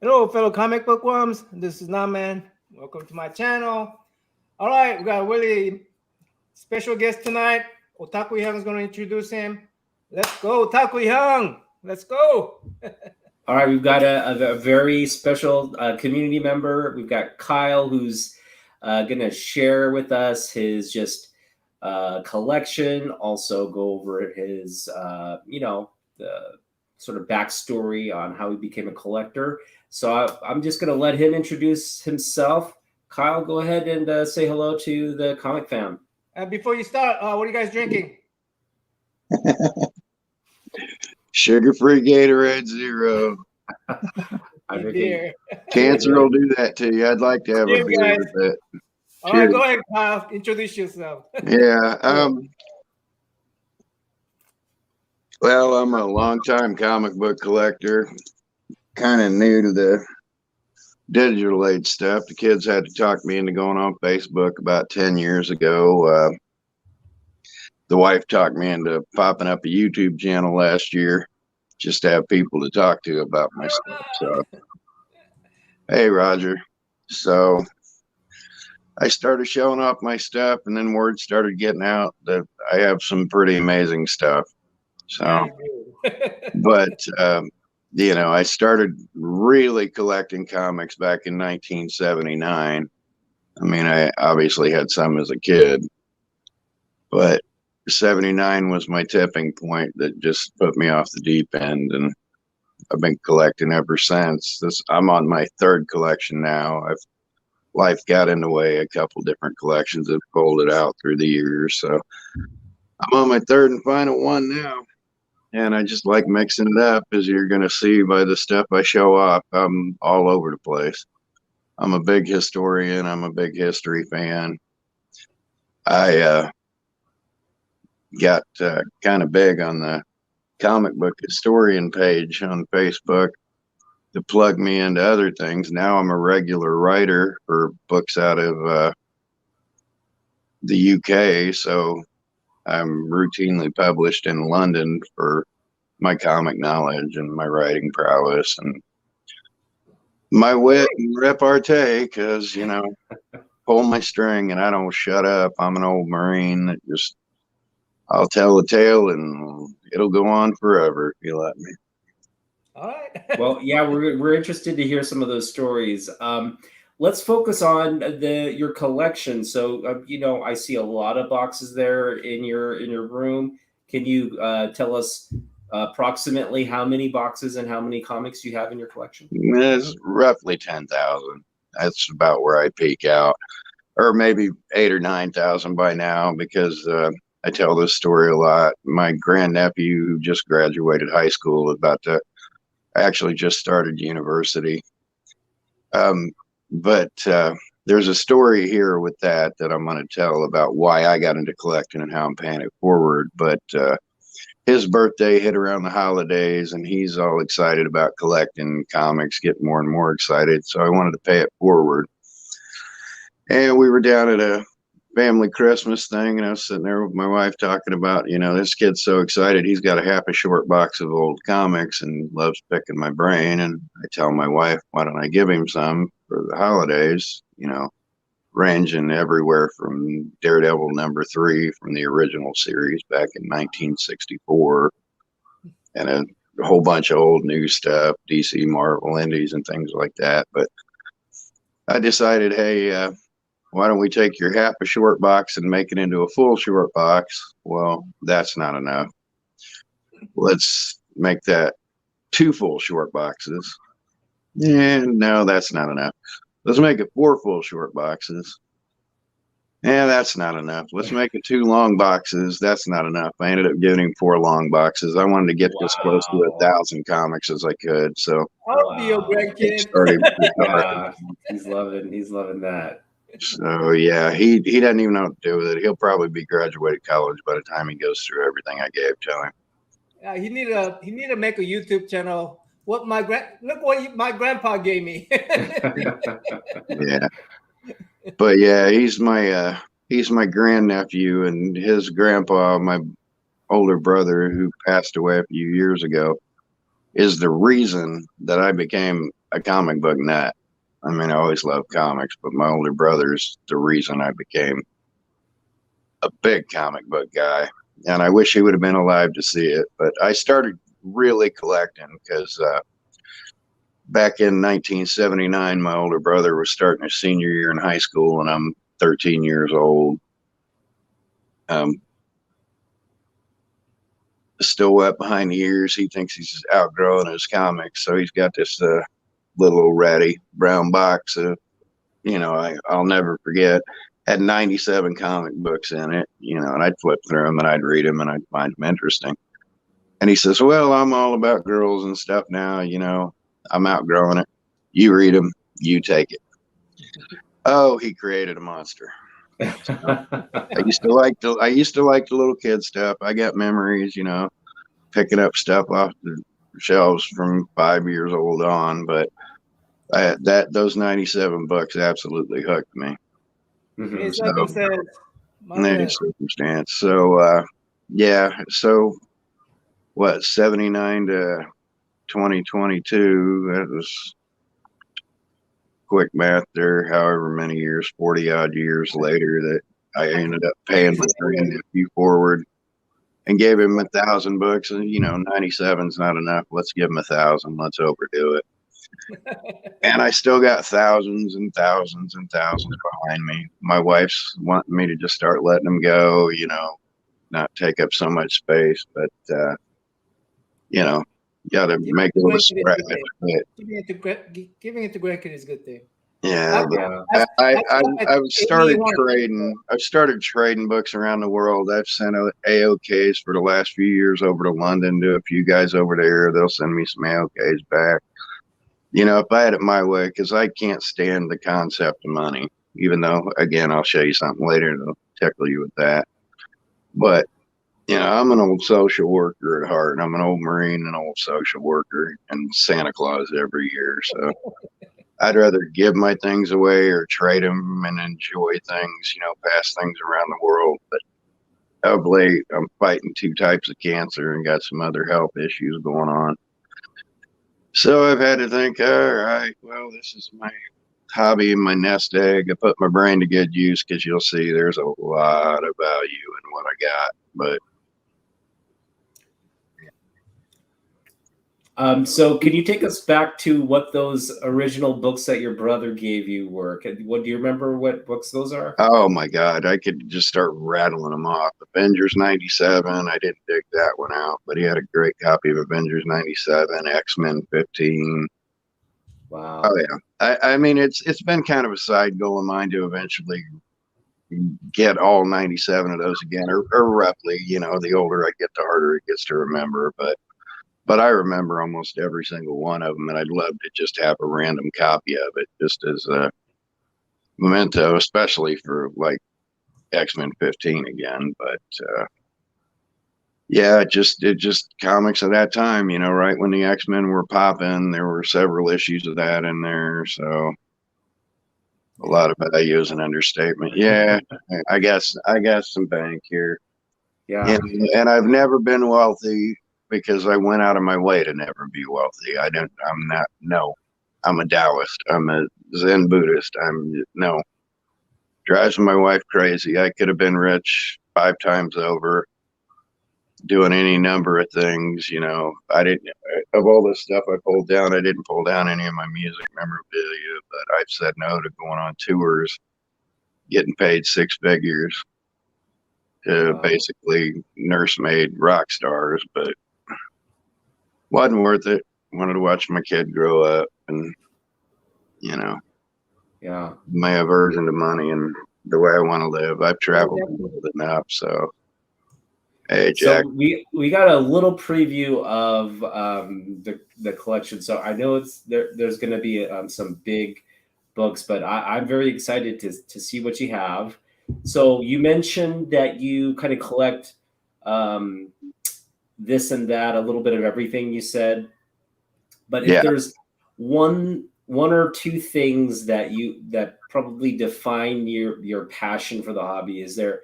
Hello, fellow comic book worms. This is Naman. Welcome to my channel. All right, we got a really special guest tonight. Otaku Hyung is going to introduce him. Let's go, Otaku Hyung. Let's go. All right, we've got a very special community member. We've got Kyle, who's going to share with us his collection. Also, go over his, the sort of backstory on how he became a collector. So I'm just going to let him introduce himself. Kyle, go ahead and say hello to the comic fam. Before you start, what are you guys drinking? Sugar-free Gatorade Zero. Cancer will do that to you. I'd like to have a beer with that. All right, go ahead, Kyle. Introduce yourself. Yeah. Well, I'm a longtime comic book collector. Kind of new to the digital age stuff. The kids had to talk me into going on Facebook about 10 years ago. The wife talked me into popping up a YouTube channel last year just to have people to talk to about my stuff. So, hey, Roger. So I started showing off my stuff, and then word started getting out that I have some pretty amazing stuff. So, but, I started really collecting comics back in 1979. I mean, I obviously had some as a kid, but 79 was my tipping point that just put me off the deep end, and I've been collecting ever since. I'm on my third collection now. Life got in the way. A couple different collections have folded out through the years, so I'm on my third and final one now. And I just like mixing it up, as you're going to see by the stuff I show off. I'm all over the place. I'm a big historian. I'm a big history fan. I got kind of big on the comic book historian page on Facebook to plug me into other things. Now I'm a regular writer for books out of the UK, so I'm routinely published in London for my comic knowledge and my writing prowess and my wit and repartee, because, pull my string and I don't shut up. I'm an old Marine that just, I'll tell a tale and it'll go on forever if you let me. All right. Well, yeah, we're interested to hear some of those stories. Let's focus on your collection. So, I see a lot of boxes there in your room. Can you tell us approximately how many boxes and how many comics you have in your collection? It's roughly 10,000. That's about where I peak out, or maybe 8,000 or 9,000 by now, because I tell this story a lot. My grandnephew, who just graduated high school, actually just started university. But there's a story here with that I'm going to tell about why I got into collecting and how I'm paying it forward. But his birthday hit around the holidays, and he's all excited about collecting comics, getting more and more excited. So I wanted to pay it forward. And we were down at a family Christmas thing, and I was sitting there with my wife talking about, this kid's so excited. He's got half a short box of old comics and loves picking my brain. And I tell my wife, why don't I give him some for the holidays, ranging everywhere from Daredevil #3 from the original series back in 1964, and a whole bunch of old new stuff, DC, Marvel, Indies, and things like that. But I decided, hey, why don't we take your half a short box and make it into a full short box? Well, that's not enough. Let's make that 2 full short boxes. And no, that's not enough. Let's make it 4 full short boxes. And that's not enough. Let's make it 2 long boxes. That's not enough. I ended up giving him 4 long boxes. I wanted to get as close to 1,000 comics as I could. So I'll be your grandkid. He's loving that. So yeah, he doesn't even know what to do with it. He'll probably be graduated college by the time he goes through everything I gave to him. Yeah, he need to make a YouTube channel. Look what my grandpa gave me. Yeah, but yeah, he's my grandnephew, and his grandpa, my older brother, who passed away a few years ago, is the reason that I became a comic book nut. I mean, I always loved comics, but my older brother's the reason I became a big comic book guy. And I wish he would have been alive to see it. But I started really collecting because back in 1979, my older brother was starting his senior year in high school, and I'm 13 years old. Still wet behind the ears. He thinks he's outgrowing his comics, so he's got this little ratty brown box of, I'll never forget. Had 97 comic books in it, and I'd flip through them and I'd read them and I'd find them interesting. And he says, "Well, I'm all about girls and stuff now. I'm outgrowing it. You read them, you take it." Oh, he created a monster. So, I used to like the little kid stuff. I got memories, picking up stuff off the shelves from 5 years old on. But those 97 books absolutely hooked me. It's Mhm. like I said, Any circumstance. So yeah. So what? 79 to 2022. That was quick math there. However many years, 40 odd years later, that I ended up paying my nephew forward and gave him 1,000 books. And 97 is not enough. Let's give him 1,000. Let's overdo it. And I still got thousands and thousands and thousands behind me. My wife's wanting me to just start letting them go, not take up so much space. But, got to make it a spread. Giving it to grandkids is a good thing. Yeah, I've started trading. I've started trading books around the world. I've sent out AOKs for the last few years over to London to a few guys over there. They'll send me some AOKs back. If I had it my way, because I can't stand the concept of money, even though, again, I'll show you something later that'll tickle you with that. But, I'm an old social worker at heart. I'm an old Marine and old social worker and Santa Claus every year. So I'd rather give my things away or trade them and enjoy things, pass things around the world. But of late, I'm fighting 2 types of cancer and got some other health issues going on. So I've had to think, all right, well, this is my hobby and my nest egg. I put my brain to good use because you'll see there's a lot of value in what I got. But so can you take us back to what those original books that your brother gave you were? What do you remember what books those are? oh my God, I could just start rattling them off. Avengers 97, I didn't dig that one out, but he had a great copy of Avengers 97, X-Men 15. Wow. Oh yeah. I mean, it's been kind of a side goal of mine to eventually get all 97 of those again, or roughly, the older I get, the harder it gets to remember. But I remember almost every single one of them, and I'd love to just have a random copy of it, just as a memento, especially for like X-Men 15 again. But yeah, it just comics at that time, right when the X-Men were popping, there were several issues of that in there. So a lot of value is an understatement. Yeah, I guess some bank here. Yeah. And I've never been wealthy because I went out of my way to never be wealthy. I'm a Taoist. I'm a Zen Buddhist. Drives my wife crazy. I could have been rich 5 times over doing any number of things. I didn't, of all this stuff I pulled down, I didn't pull down any of my music memorabilia, but I've said no to going on tours, getting paid 6 figures to basically nursemaid rock stars, but wasn't worth it. Wanted to watch my kid grow up and, Yeah. my aversion to money and the way I want to live. I've traveled enough. So, hey, Jack. So we got a little preview of the collection. So I know there's going to be some big books, but I'm very excited to see what you have. So you mentioned that you kind of collect this and that, a little bit of everything you said. But if there's one or two things that probably define your passion for the hobby, is there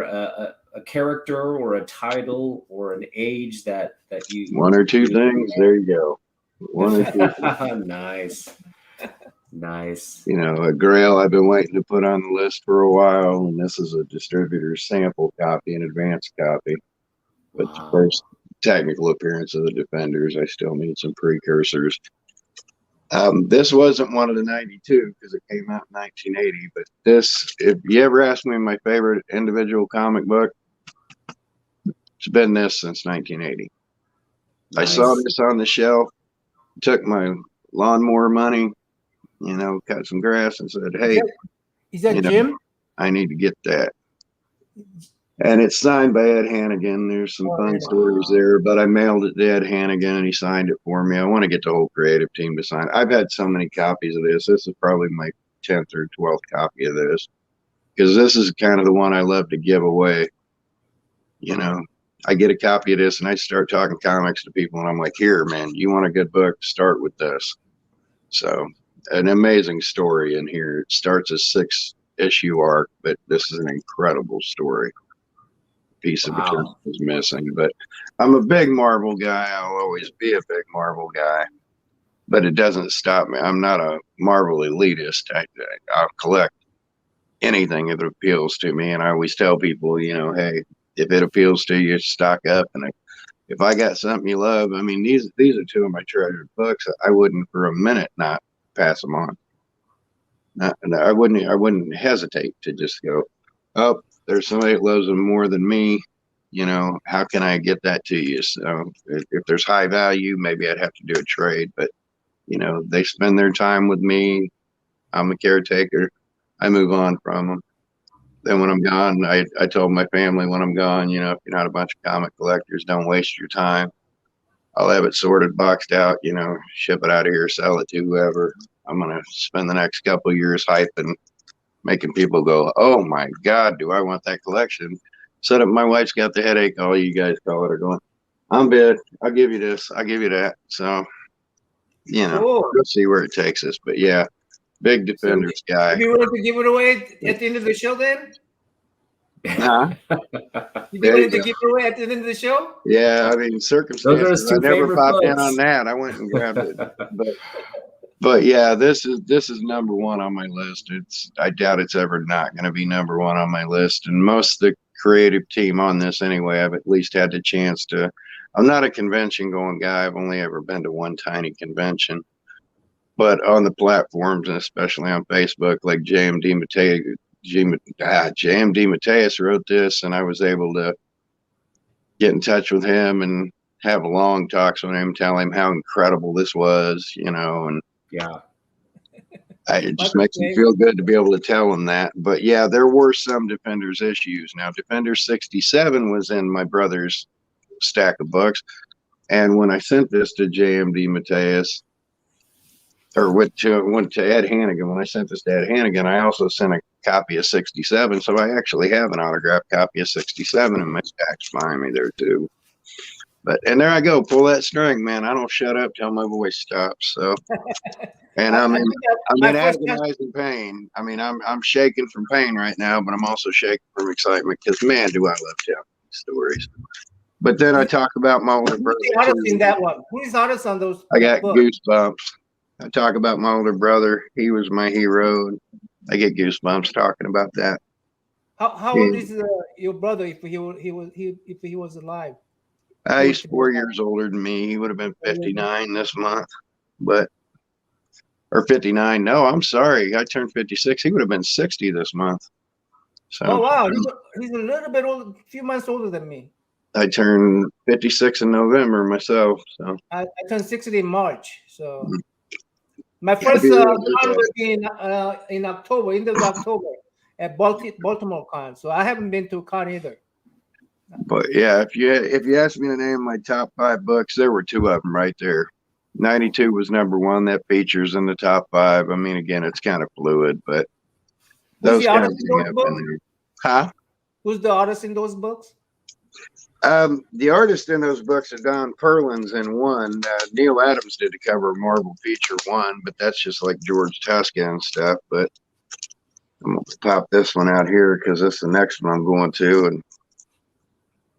a character or a title or an age that you... One or two things, there you go. One or two. Nice. Nice. You know, a Grail I've been waiting to put on the list for a while, and this is a distributor's sample copy, an advanced copy. But the Wow. first technical appearance of the Defenders, I still need some precursors. This wasn't one of the 92 because it came out in 1980, but this, if you ever ask me my favorite individual comic book, it's been this since 1980. I saw Nice. this on the shelf, took my lawnmower money, you know, cut some grass and said, hey, Is that you know, Jim? I need to get that. And it's signed by Ed Hannigan. There's some fun Ed. stories there, but I mailed it to Ed Hannigan and he signed it for me. I want to get the whole creative team to sign it. I've had so many copies of this. This is probably my 10th or 12th copy of this because this is kind of the one I love to give away. You know, I get a copy of this and I start talking comics to people and I'm like, here, man, you want a good book? Start with this. So an amazing story in here. It starts a 6-issue arc, but this is an incredible story. Piece of material is missing, but I'm a big Marvel guy. I'll always be a big Marvel guy, but it doesn't stop me. I'm not a Marvel elitist. I'll collect anything if it appeals to me, and I always tell people, you know, hey, if it appeals to you, stock up. And if I got something you love, I mean, these are two of my treasured books. I wouldn't for a minute not pass them on. I wouldn't hesitate to just go, oh, there's somebody that loves them more than me. You know, how can I get that to you? So if there's high value, maybe I'd have to do a trade. But, you know, they spend their time with me. I'm a caretaker. I move on from them. Then when I'm gone, I told my family when I'm gone, you know, if you're not a bunch of comic collectors, don't waste your time. I'll have it sorted, boxed out, you know, ship it out of here, sell it to whoever. I'm going to spend the next couple of years hyping, making people go, oh my God, do I want that collection? So that my wife's got the headache, all you guys call it, are going, I'm bid. I'll give you this. I'll give you that. So, you know, we'll see where it takes us. But yeah, big Defenders guy. You willing to give it away at the end of the show then? Huh? You willing to give it away at the end of the show? Yeah, I mean, circumstances. I never popped in on that. I went and grabbed it. But yeah, this is number one on my list. I doubt it's ever not going to be number one on my list. And most of the creative team on this anyway, I've at least had the chance to. I'm not a convention going guy. I've only ever been to one tiny convention. But on the platforms, and especially on Facebook, like JMD Mateus wrote this, and I was able to get in touch with him and have long talks with him, tell him how incredible this was, you know, and yeah, it just makes me feel good to be able to tell him that. But yeah, there were some Defenders issues. Now, Defenders 67 was in my brother's stack of books, and when I sent this to JMD Mateus, or went to Ed Hannigan, when I sent this to Ed Hannigan, I also sent a copy of 67. So I actually have an autographed copy of 67 in my stacks behind me there too. But, and there I go, pull that string, man. I don't shut up till my voice stops. So, and I'm in agonizing pain. I mean, I'm shaking from pain right now, but I'm also shaking from excitement because, man, do I love telling these stories. But then I talk about my older brother. Who's the artist in that one? Who is the artist on those? I got goosebumps. I talk about my older brother. He was my hero. I get goosebumps talking about that. How old is your brother if he was alive? He's 4 years older than me. He would have been 59 this month, or 59. No, I'm sorry. I turned 56. He would have been 60 this month. So, oh wow, he's a little bit old, a few months older than me. I turned 56 in November myself. So I turned 60 in March. So my first in October, end of October, at Baltimore Con. So I haven't been to a con either. But yeah, if you ask me to name my top 5 books, there were 2 of them right there. 92 was number 1. That features in the top 5. I mean, again, it's kind of fluid, but those kind of things have been there. Huh? Who's the artist in those books? The artist in those books are Don Perlin's in one. Neil Adams did the cover of Marvel Feature 1, but that's just like George Tuska and stuff. But I'm going to pop this one out here because that's the next one I'm going to and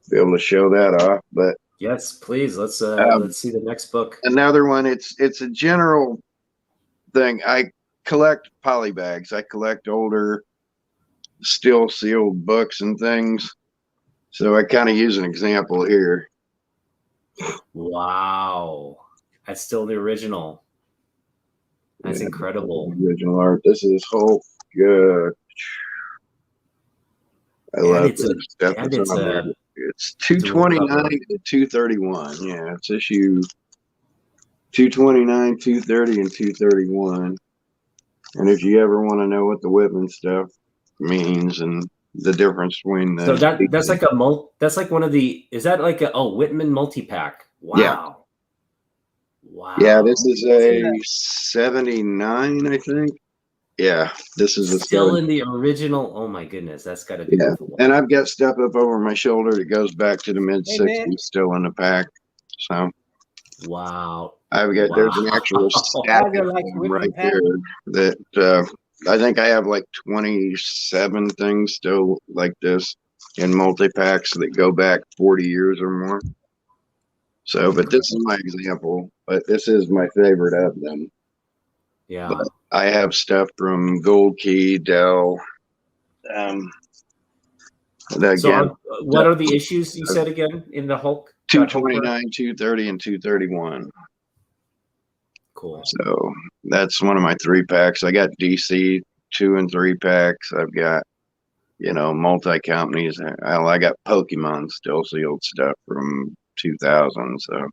be able to show that off. But Yes, please. Let's see the next book. Another one. It's a general thing. I collect polybags. I collect older, still sealed books and things. So I kind of use an example here. Wow, that's still the original. That's incredible. Original art. This is Hulk. I love this stuff. It's 229 to 231. Yeah, it's issue 229, 230, and 231. And if you ever want to know what the Whitman stuff means and the difference between the that's like that's like one of the, is that like a Whitman multi-pack? Wow. Yeah. Wow. Yeah, this is a 79, I think. Yeah, this is still in the original. Oh my goodness, that's got to be beautiful. And I've got stuff up over my shoulder that goes back to the mid 60s still in the pack. So wow. I've got there's an actual stack right there that I think I have like 27 things still like this in multi-packs that go back 40 years or more. So, but this is my example, but this is my favorite of them. Yeah. But I have stuff from Gold Key, Dell. So what are the issues you said again in the Hulk? 229, 230, and 231. Cool. So that's one of my 3-packs. I got DC 2 and 3 packs. I've got, multi companies. I got Pokemon still sealed stuff from 2000. So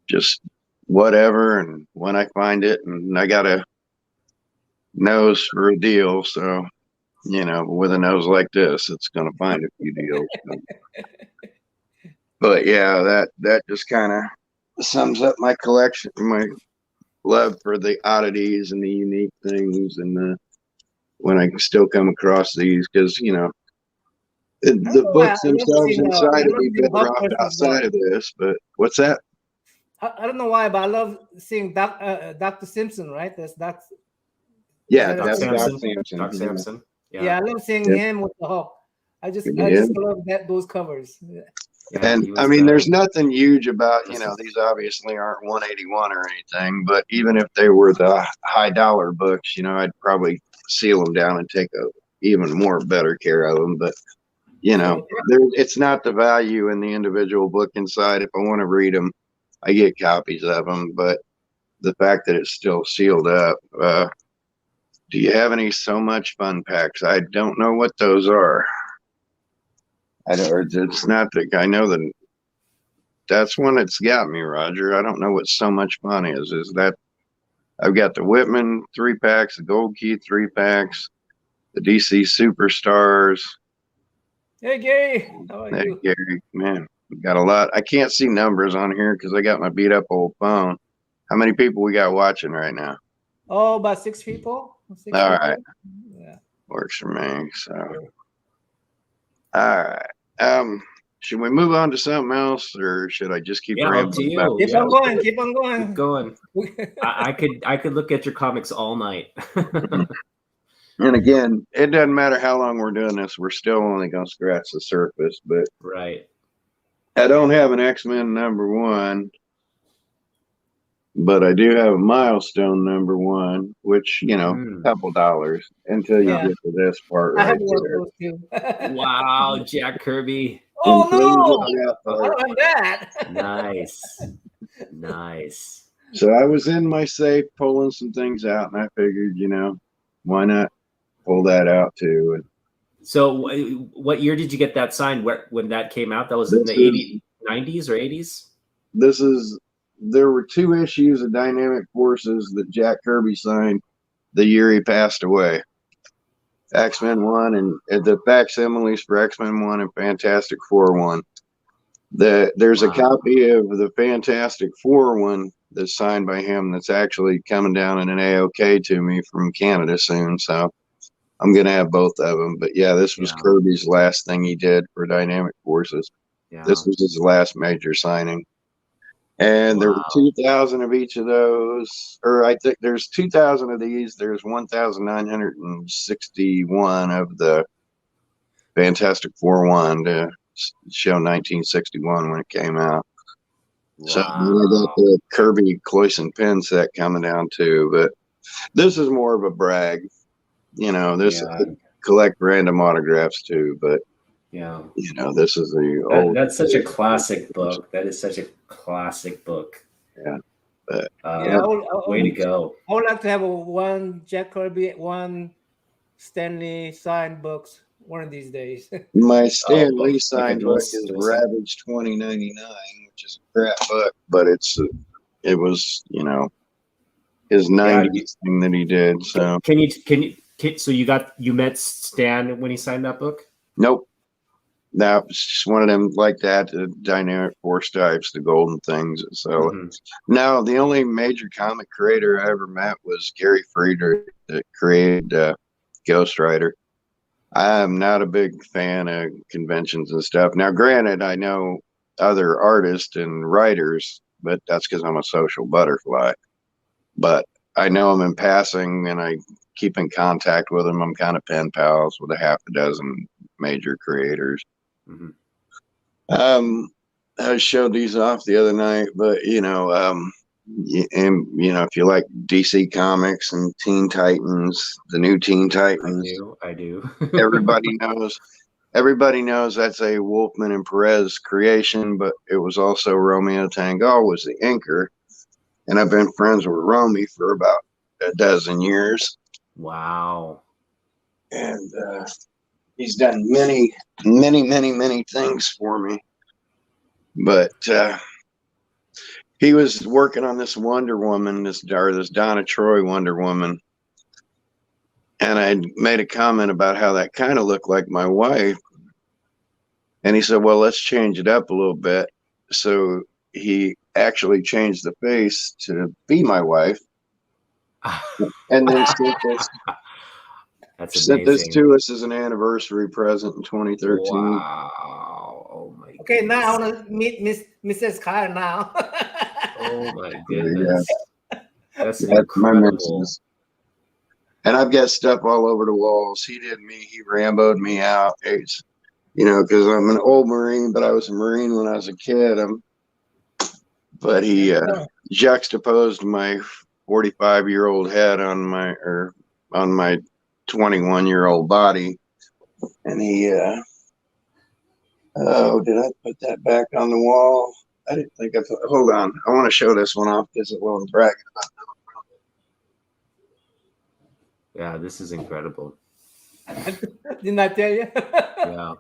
just whatever. And when I find it, and I got a nose for a deal. So, with a nose like this, it's going to find a few deals. But yeah, that just kind of sums up my collection, my love for the oddities and the unique things, and when I still come across these, because the books themselves inside would be better off outside of this. But what's that? I don't know why, but I love seeing Dr. Simpson. Right? That's Doc Samson. Doc Samson. Yeah, I love seeing him with the Hulk. I just love those covers. Yeah, and I mean, there's nothing huge about, these obviously aren't 181 or anything, but even if they were the high dollar books, I'd probably seal them down and take even more better care of them. But, it's not the value in the individual book inside. If I want to read them, I get copies of them. But the fact that it's still sealed up, do you have any So Much Fun packs? I don't know what those are. It's not that I know that that's one that's got me, Roger. I don't know what So Much Fun is. Is that I've got the Whitman 3-packs, the Gold Key 3-packs, the DC Superstars. Hey Gary, how are you? Gary, man, we got a lot. I can't see numbers on here because I got my beat up old phone. How many people we got watching right now? Oh, about 6 people. All right. Yeah. Works for me. So, all right. Should we move on to something else, or should I just keep rambling? Keep on going. Keep on going. Keep going. I could look at your comics all night. And again, it doesn't matter how long we're doing this; we're still only going to scratch the surface. But right, I don't have an X-Men #1, but I do have a Milestone #1, which a couple dollars until you get to this part right there. Wow, Jack Kirby. Oh no! I don't have that. Nice. So I was in my safe pulling some things out, and I figured, why not pull that out too? And so, what year did you get that signed? When that came out? That was in the 80s, 90s, or 80s. There were 2 issues of Dynamic Forces that Jack Kirby signed the year he passed away. X-Men 1 and the facsimiles for X-Men 1 and Fantastic Four 1. There's a copy of the Fantastic Four 1 that's signed by him that's actually coming down in an AOK to me from Canada soon. So I'm going to have both of them. But yeah, this was Kirby's last thing he did for Dynamic Forces. Yeah. This was his last major signing. And there were 2,000 of each of those, or I think there's 2,000 of these. There's 1,961 of the Fantastic Four 1 to show 1961 when it came out. So I got Wow. the Kirby Cloyson pen set coming down too, but this is more of a brag. You know, this Yeah. I collect random autographs too, but Yeah. you know, this is the old. That's such a classic book. That is such a classic book. Yeah. But, Yeah, Way to go. I would like to have one Jack Kirby, one Stanley signed books one of these days. my Stan Oh, Lee like a signed dual- book is dual sign. Ravage 2099, which is a crap book, but it was, you know, his 90s thing that he did. So So you met Stan when he signed that book? nope. That was just one of them like that, the dynamic force types, the golden things. So Mhm. now the only major comic creator I ever met was Gary Friedrich that created Ghost Rider. I'm not a big fan of conventions and stuff. Now, granted, I know other artists and writers, but that's because I'm a social butterfly. But I know them in passing and I keep in contact with them. I'm kind of pen pals with a half a dozen major creators. Mhm. I showed these off the other night, but and you know, if you like DC Comics and Teen Titans, the new Teen Titans, I do. everybody knows that's a Wolfman and Perez creation, but it was also Romeo Tanghal was the inker, and I've been friends with Romy for about a dozen years, Wow. and he's done many, many, many, many things for me. But he was working on this Wonder Woman, this Donna Troy Wonder Woman, and I made a comment about how that kind of looked like my wife. And he said, "Well, let's change it up a little bit." So he actually changed the face to be my wife, and then That's sent this amazing. to us as an anniversary present in 2013. Wow. Oh my Okay, now I goodness. want to meet Mrs. Kyle now. Oh my goodness. That's That's my incredible. missus. And I've got stuff all over the walls. He did me. He Ramboed me out. It's, you know, because I'm an old Marine, but I was a Marine when I was a kid. But he juxtaposed my 45-year-old head on my 21-year-old body, and he. Oh, did I put that back on the wall? I didn't think I put. Hold on, I want to show this one off because it will brag about. Yeah, this is incredible. Didn't I tell you? Yeah.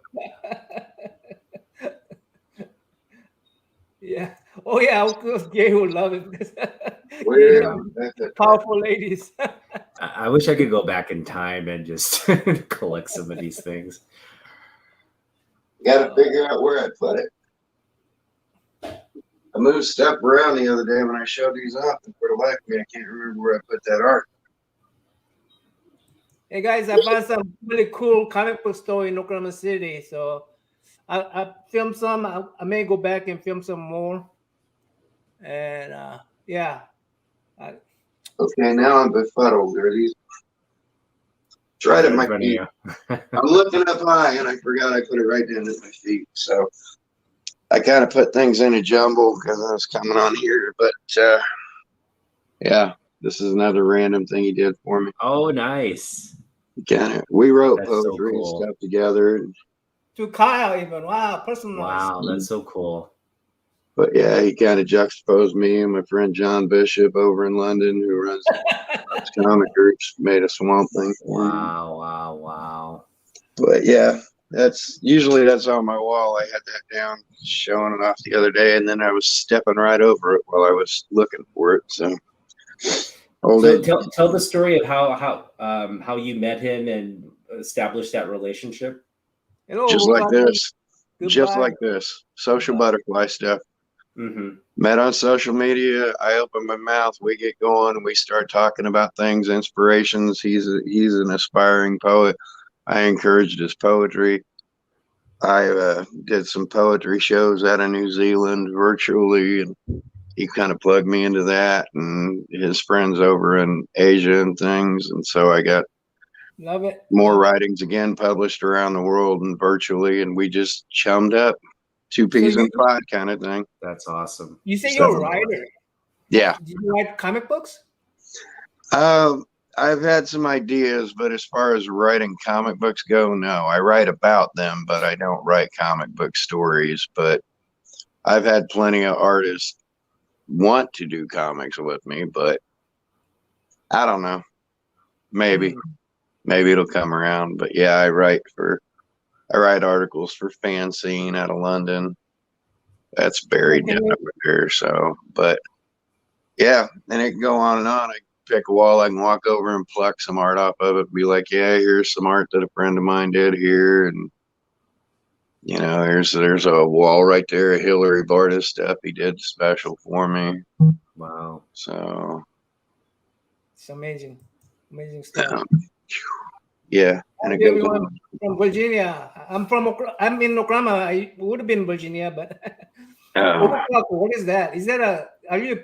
Yeah. Oh yeah, of course, Gay will love it. Because Where yeah, that's it. powerful ladies. I wish I could go back in time and just collect some of these things. Got to figure out where I put it. I moved stuff around the other day when I showed these off, and for the life of me, I can't remember where I put that art. Hey guys, I found some really cool comic book store in Oklahoma City. So I filmed some. I may go back and film some more. And yeah. Okay, now I'm befuddled. There are these. It's right at In my front of feet. you. I'm looking up high, and I forgot I put it right down at my feet. So I kind of put things in a jumble because I was coming on here. But yeah, this is another random thing he did for me. Oh, nice. We wrote That's so poetry cool. and stuff together. To Kyle even. Wow, personal. Wow, that's so cool. But yeah, he kind of juxtaposed me and my friend John Bishop over in London, who runs comic groups, made a Swamp Thing for me. Wow. But yeah, that's on my wall. I had that down, showing it off the other day, and then I was stepping right over it while I was looking for it. So, Tell the story of how you met him and established that relationship. Hello, just like this, Goodbye. just like this, social butterfly stuff. Mm-hmm. Met on social media. I open my mouth, we get going, we start talking about things, inspirations. He's an aspiring poet. I encouraged his poetry. I did some poetry shows out of New Zealand virtually, and he kind of plugged me into that, and his friends over in Asia and things. And so I got Love it. More Love it. writings again published around the world and virtually, and we just chummed up. Two peas you- in a pod kind of thing. That's awesome. You say So- you're a writer. Yeah. Do you write comic books? I've had some ideas, but as far as writing comic books go, no. I write about them, but I don't write comic book stories. But I've had plenty of artists want to do comics with me, but I don't know. Maybe. Maybe it'll come around. But yeah, I write articles for Fanzine out of London. That's buried down over there. So, but yeah, and it can go on and on. I pick a wall, I can walk over and pluck some art off of it, be like, yeah, here's some art that a friend of mine did here. And, you know, there's a wall right there, a Hillary Bartis stuff he did special for me. Wow. So, It's amazing. Amazing stuff. yeah. And it Hey, goes everyone on. from Virginia. I'm in Oklahoma. I would have been Virginia, but what is that? Is that are you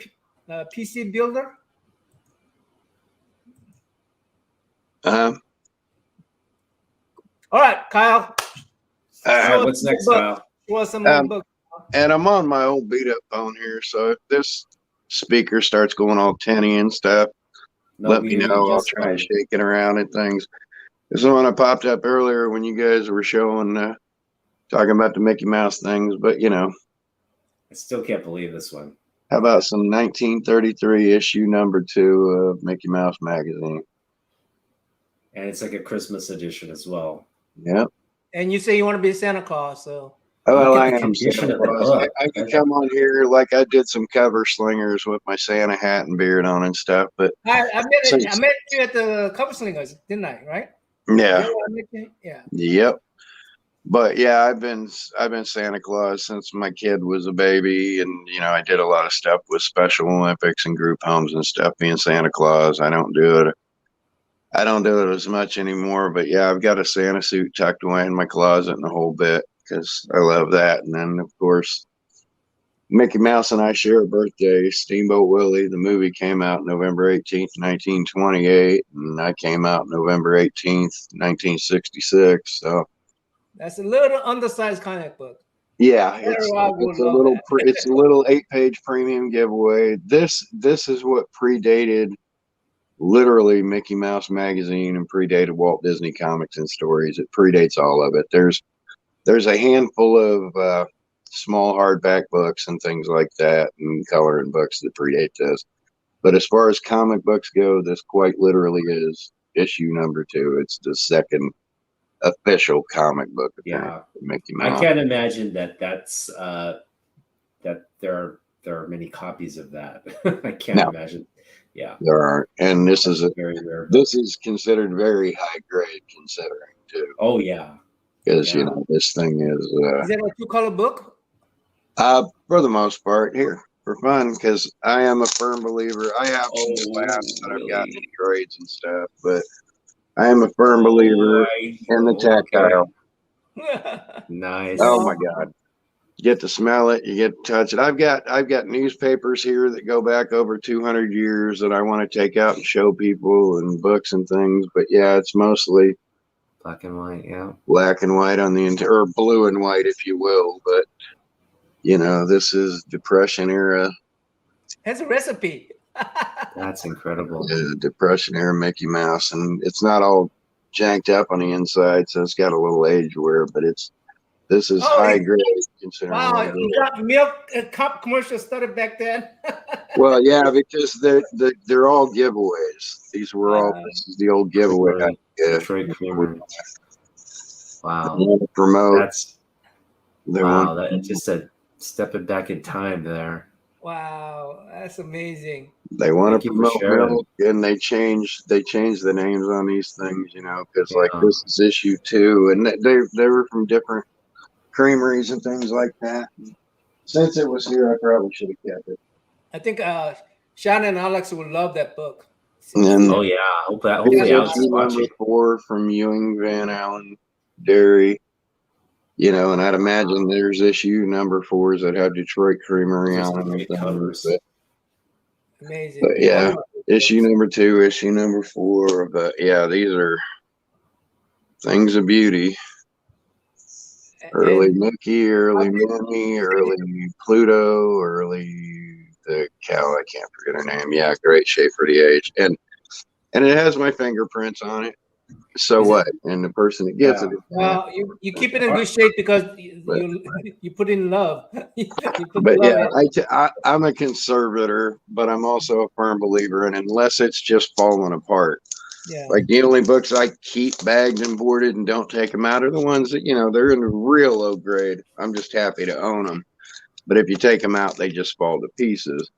a PC builder? Um, All right, Kyle. All Show right, us what's some next, books. Kyle? Show us some more Um, books. and I'm on my old beat up phone here. So if this speaker starts going all tinny and stuff, No, let we me hear you know. I'll just try and fine. shake it around and things. This is the one I popped up earlier when you guys were showing, talking about the Mickey Mouse things. But, you know, I still can't believe this one. how about some 1933 issue number 2 of Mickey Mouse magazine? And it's like a Christmas edition as well. Yep. And you say you want to be Santa Claus, so Oh, well, Look I at the am condition Santa of the Claus. book. I could come on here like I did some cover slingers with my Santa hat and beard on and stuff. But I met you at the Cover Slingers, didn't I? Right? yeah. Yeah. Yep. But yeah, I've been Santa Claus since my kid was a baby, and you know, I did a lot of stuff with Special Olympics and group homes and stuff being Santa Claus. I don't do it as much anymore, but yeah, I've got a Santa suit tucked away in my closet and a whole bit because I love that. And then of course Mickey Mouse and I share a birthday. Steamboat Willie, the movie, came out November 18th, 1928, and I came out November 18th, 1966. So That's a little undersized comic book. yeah, Everyone would it's a love little that. it's a little 8-page premium giveaway. This is what predated literally Mickey Mouse magazine and predated Walt Disney Comics and Stories. It predates all of it. There's a handful of small hardback books and things like that and coloring books that predate this. But as far as comic books go, this quite literally is issue number 2. It's the second official comic book of Yeah. Mickey I Mouse. can't imagine that's that there are many copies of that. I can't No. imagine. Yeah. There aren't, and this is very rare. this is considered very high grade considering too, Oh yeah. because you Yeah. know this thing is Is that a 2-color book? for the most part here for fun. Because I am a firm believer. I have some Oh, labs that I've gotten really? in grades and stuff, but I am a firm believer in the tactile. Nice. Oh my God. You get to smell it, you get to touch it. I've got newspapers here that go back over 200 years that I want to take out and show people, and books and things. But yeah, it's mostly Black and white, yeah. black and white on the interior, or blue and white, if you will. But you know, this is Depression era, Has a recipe. That's incredible. Depression era Mickey Mouse, and it's not all janked up on the inside, so it's got a little age wear, but this is high grade considering. Wow, you got milk cup commercial started back then. Well, yeah, because they're all giveaways. These were all. This is the old giveaway. Detroit Creamery. Wow. They want to promote. That's wow. That just a stepping back in time there. Wow, that's amazing. They want Thank to you for promote sharing. milk, and they change the names on these things, you know, because like Yeah. this is issue 2, and they were from different creameries and things like that. Since it was here, I probably should have kept it. I think Shannon and Alex would love that book. And Oh yeah. Hopefully here's Alex is issue watching. number 4 from Ewing Van Allen Dairy. You know, and I'd imagine there's issue number 4s that have Detroit Creamery There's on some them. great covers. Amazing. But yeah, issue number 2, issue number 4. But yeah, these are Things of Beauty. Early And Mickey, early Minnie, early Pluto, early the cow. I can't forget her name. Yeah, great shape for the age, and it has my fingerprints on it. So is it, what? And the person that gets Yeah. it is well, you keep it in good shape because But- you put in love. You put But love yeah, in. I'm a conservator, but I'm also a firm believer in unless it's just falling apart. Yeah. Like the only books I keep bagged and boarded and don't take them out are the ones that, they're in the real low grade. I'm just happy to own them. But if you take them out, they just fall to pieces.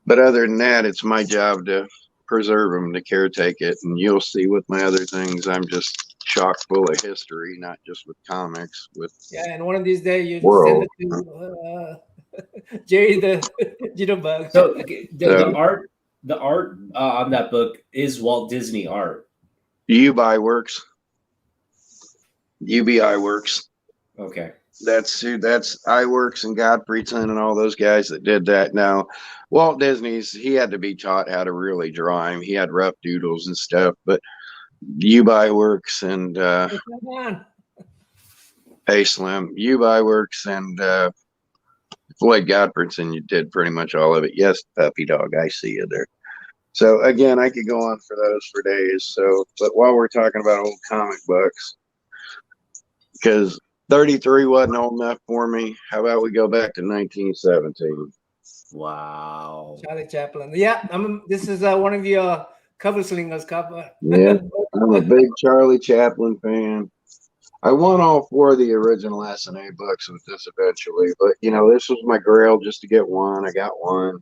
But other than that, it's my job to preserve them, to caretake it. And you'll see with my other things, I'm just chock full of history, not just with comics, with Yeah, and one of these days you send world. it to Jerry the Jitterbug. So the So art on that book is Walt Disney art. UBI Works. UBI Works. Okay. That's iWorks and Godfreyson and all those guys that did that. Now, Walt Disney's, he had to be taught how to really draw him. He had rough doodles and stuff, but UBI Works and Come on. Hey Slim, UBI Works and Floyd Godfreyson, you did pretty much all of it. Yes, puppy dog, I see you there. So again, I could go on for those for days. So, but while we're talking about old comic books, because 33 wasn't old enough for me. How about we go back to 1917? Wow. Charlie Chaplin. Yeah, this is one of your cover slingers cover. Yeah, I'm a big Charlie Chaplin fan. I won all 4 of the original SNA books with this eventually, but this was my grail just to get one. I got one.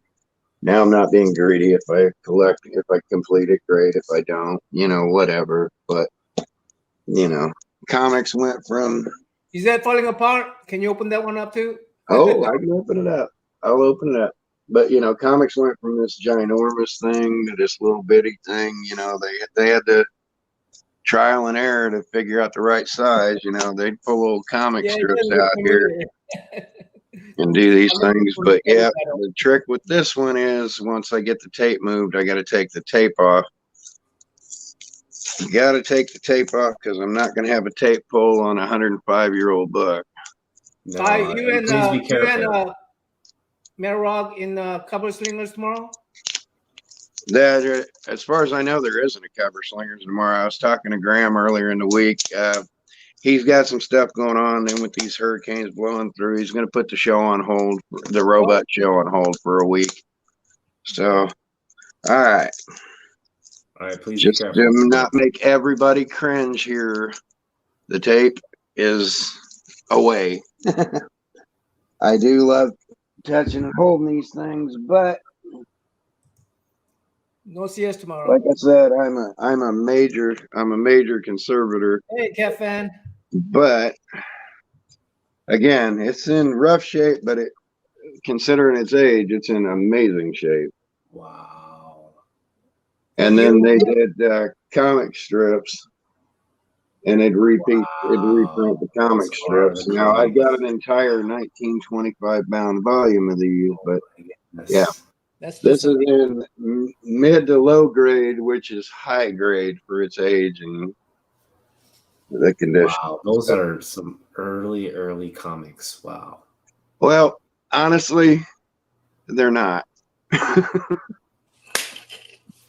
Now I'm not being greedy. If I complete it, great. If I don't, whatever. But comics went from Is that falling apart? Can you open that one up too? I can open it up. I'll open it up. But comics went from this ginormous thing to this little bitty thing. They had to trial and error to figure out the right size. They'd pull little comic strips out here and do these things. But yeah, the trick with this one is once I get the tape moved, I got to take the tape off. You got to take the tape off because I'm not going to have a tape pull on a 105-year-old book. No, You and Merog in Cover Slingers tomorrow? That, as far as I know, there isn't a Cover Slingers tomorrow. I was talking to Graham earlier in the week. He's got some stuff going on. Then with these hurricanes blowing through, he's going to put the show on hold, the robot show on hold for a week. So, all right. All right, please Just be careful. do not make everybody cringe here. The tape is away. I do love touching and holding these things, but No CS tomorrow. like I said, I'm a major conservator. Hey, Cat fan. But again, it's in rough shape, but considering its age, it's in amazing shape. Wow. And then they did comic strips, and it'd reprint the comic strips. Now I've got an entire 1925 bound volume of these, but yeah, this is in mid to low grade, which is high grade for its age and the condition. Wow, those are some early comics. Wow. Well, honestly, they're not.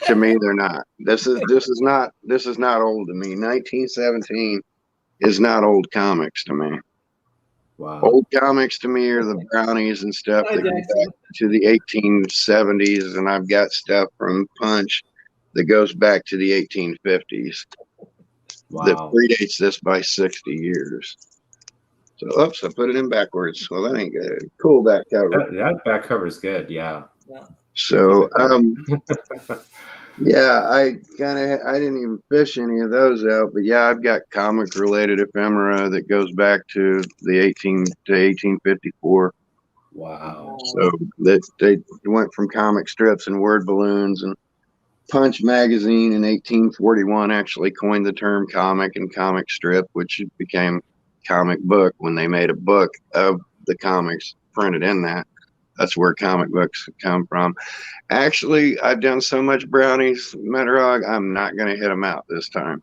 To me, they're not. This is not old to me. 1917 is not old comics to me. Wow. Old comics to me are the brownies and stuff that go back to the 1870s, and I've got stuff from Punch that goes back to the 1850s. Wow. That predates this by 60 years. So, oops, I put it in backwards. Well, that ain't good. Cool back cover. That back cover is good. Yeah. So, yeah, I didn't even fish any of those out, but yeah, I've got comic related ephemera that goes back to the 1854. Wow. So that they went from comic strips and word balloons, and Punch magazine in 1841 actually coined the term comic and comic strip, which became comic book when they made a book of the comics printed in that. That's where comic books come from. Actually, I've done so much brownies, Metrog, I'm not going to hit them out this time.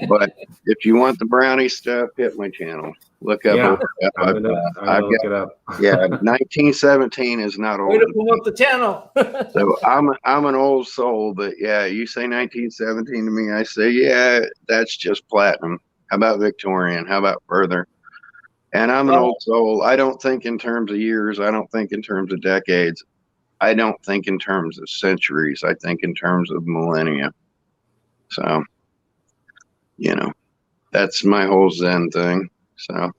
But if you want the brownie stuff, hit my channel. Look up Yeah, old stuff I'm gonna I've look got. it up. Yeah, 1917 is not Way old. to promote the channel. So I'm an old soul, but yeah, you say 1917 to me, I say, yeah, that's just platinum. How about Victorian? How about further? And I'm an Well, old soul. I don't think in terms of years. I don't think in terms of decades. I don't think in terms of centuries. I think in terms of millennia. So, you know, that's my whole Zen thing. So,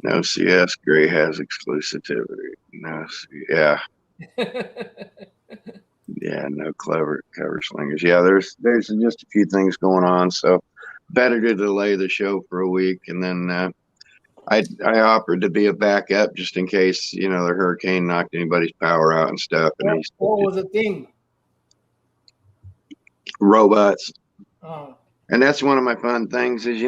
no CS Gray has exclusivity. No, yeah, yeah, no clever cover slingers. Yeah, there's just a few things going on. So, better to delay the show for a week, and then I offered to be a backup just in case the hurricane knocked anybody's power out and stuff. And what was the thing? robots. Oh, And that's one of my fun things is,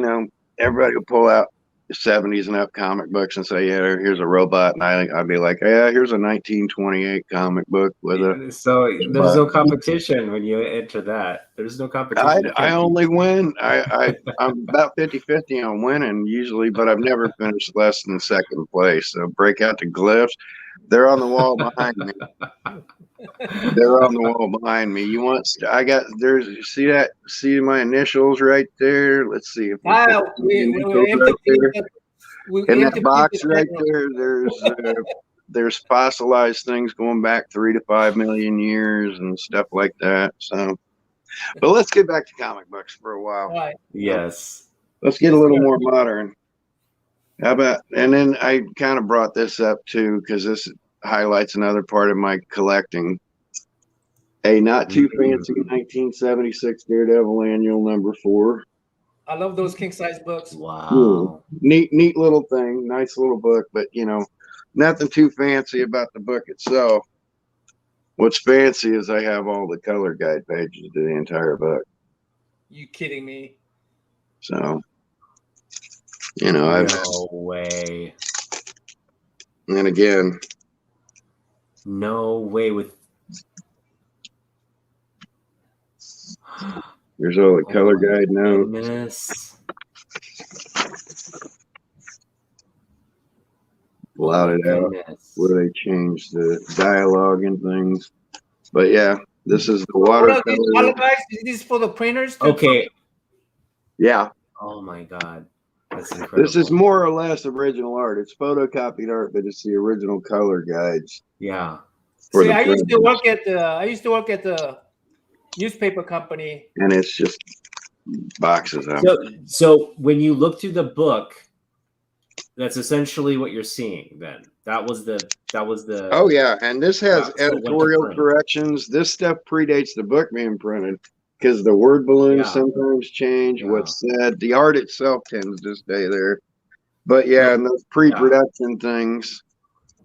everybody will pull out 70s and up comic books and say, yeah, here's a robot. And I'd be like, yeah, here's a 1928 comic book with a So there's robot. no competition when you enter that. There's no competition. You I can't only beat. win. I'm about 50-50 on winning usually, but I've never finished less than second place. So break out the glyphs. They're on the wall behind me. They're on the wall behind me. You want? See my initials right there. Let's see if we put wow. We initials aim right to keep there. the, we In aim that to keep box the right channel. there, there's fossilized things going back 3 to 5 million years and stuff like that. So, but let's get back to comic books for a while. All right. Yes. Let's get a little more modern. How about? And then I kind of brought this up too because this highlights another part of my collecting. A not too fancy 1976 Daredevil Annual #4. I love those king size books. Wow. Neat little thing, nice little book, but nothing too fancy about the book itself. What's fancy is I have all the color guide pages to the entire book. You kidding me? So, No way. and again, No way with. there's all the color guide notes. Goodness. Blotted out where they changed the dialogue and things. But yeah, this is the watercolor. Is this for the printers? Too? Okay. Yeah. Oh my God. That's incredible. This is more or less original art. It's photocopied art, but it's the original color guides. Yeah. See, I used to work at the newspaper company, and it's just boxes of So when you look through the book, that's essentially what you're seeing. Then that was the. Oh yeah, and this has editorial corrections. This stuff predates the book being printed because the word balloons sometimes change. What's said, the art itself tends to stay there. But yeah, and those pre-production things.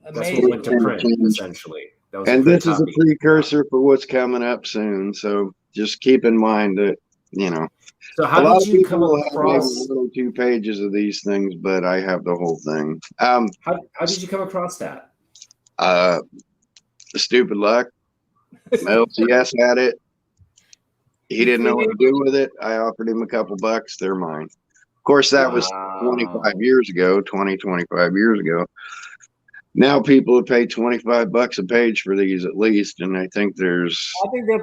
That's what went to print essentially. And this is a precursor for what's coming up soon. So just keep in mind that So how did you come across 1 or 2 pages of these things, but I have the whole thing. How did you come across that? Stupid luck. My LCS had it. He didn't know what to do with it. I offered him a couple bucks. They're mine. Of course, that was 25 years ago, 25 years ago. Now people have paid $25 a page for these at least, and I think they'll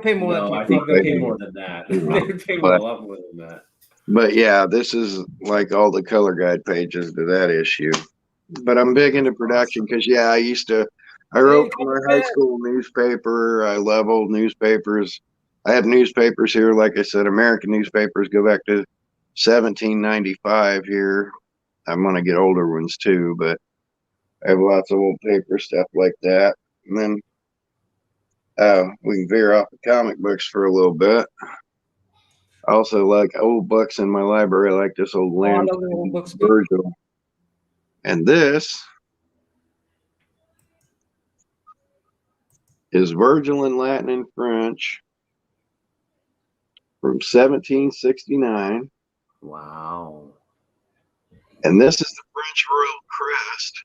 pay more. No, I think they'll pay more than that. They pay a lot more than that. But yeah, this is like all the color guide pages to that issue. But I'm big into production because I wrote for my high school newspaper. I love old newspapers. I have newspapers here, like I said, American newspapers go back to 1795 here. I'm gonna get older ones too, but I have lots of old paper stuff like that. And then we can veer off the comic books for a little bit. I also like old books in my library. I like this old Lamb Virgil. And this is Virgil in Latin and French from 1769. Wow. And this is the French Royal Crest.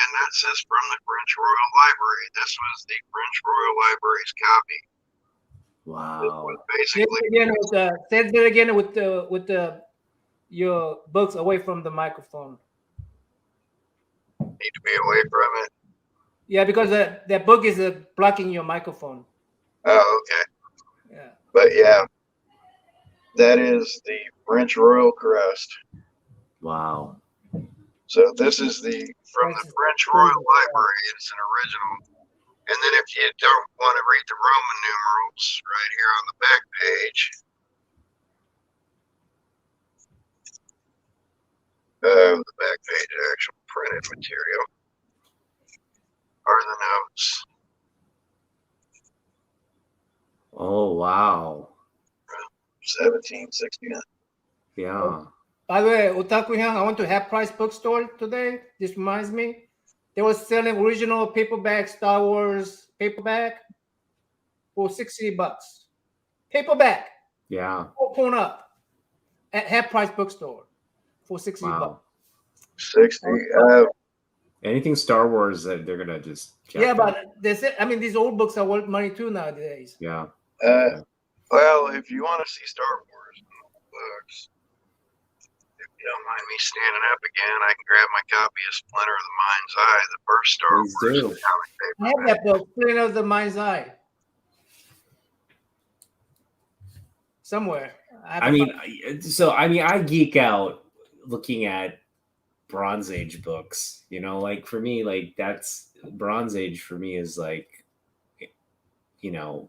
And that says from the French Royal Library. This was the French Royal Library's copy. Wow. Say Basically, it again with the. Say it again with the your books away from the microphone. need to be away from it. Yeah, because that book is blocking your microphone. Oh, okay. Yeah. But yeah, that is the French Royal Crest. Wow. So this is the from the That's French crazy. Royal Library. It's an original. And then if you don't want to read the Roman numerals, right here on the back page, the back page of actual printed material are the notes. Oh wow. 1769. Yeah. By the way, Otaku Hyang, I went to Half Price Bookstore today. This reminds me. They were selling original paperback Star Wars paperback for $60. Paperback, Yeah. open up at Half Price Bookstore for $60. Wow. 60. Anything Star Wars that they're gonna just Yeah, jack but up. they said, I mean, these old books are worth money too nowadays. Yeah. Well, if you want to see Star Wars books, if you don't mind me standing up again, I can grab my copy of Splinter of the Mind's Eye, the first Star Please Wars do. comic I have paperback. that book, Splinter of the Mind's Eye, somewhere. I mean, I geek out looking at Bronze Age books. You know, like for me, like that's Bronze Age for me is like, you know,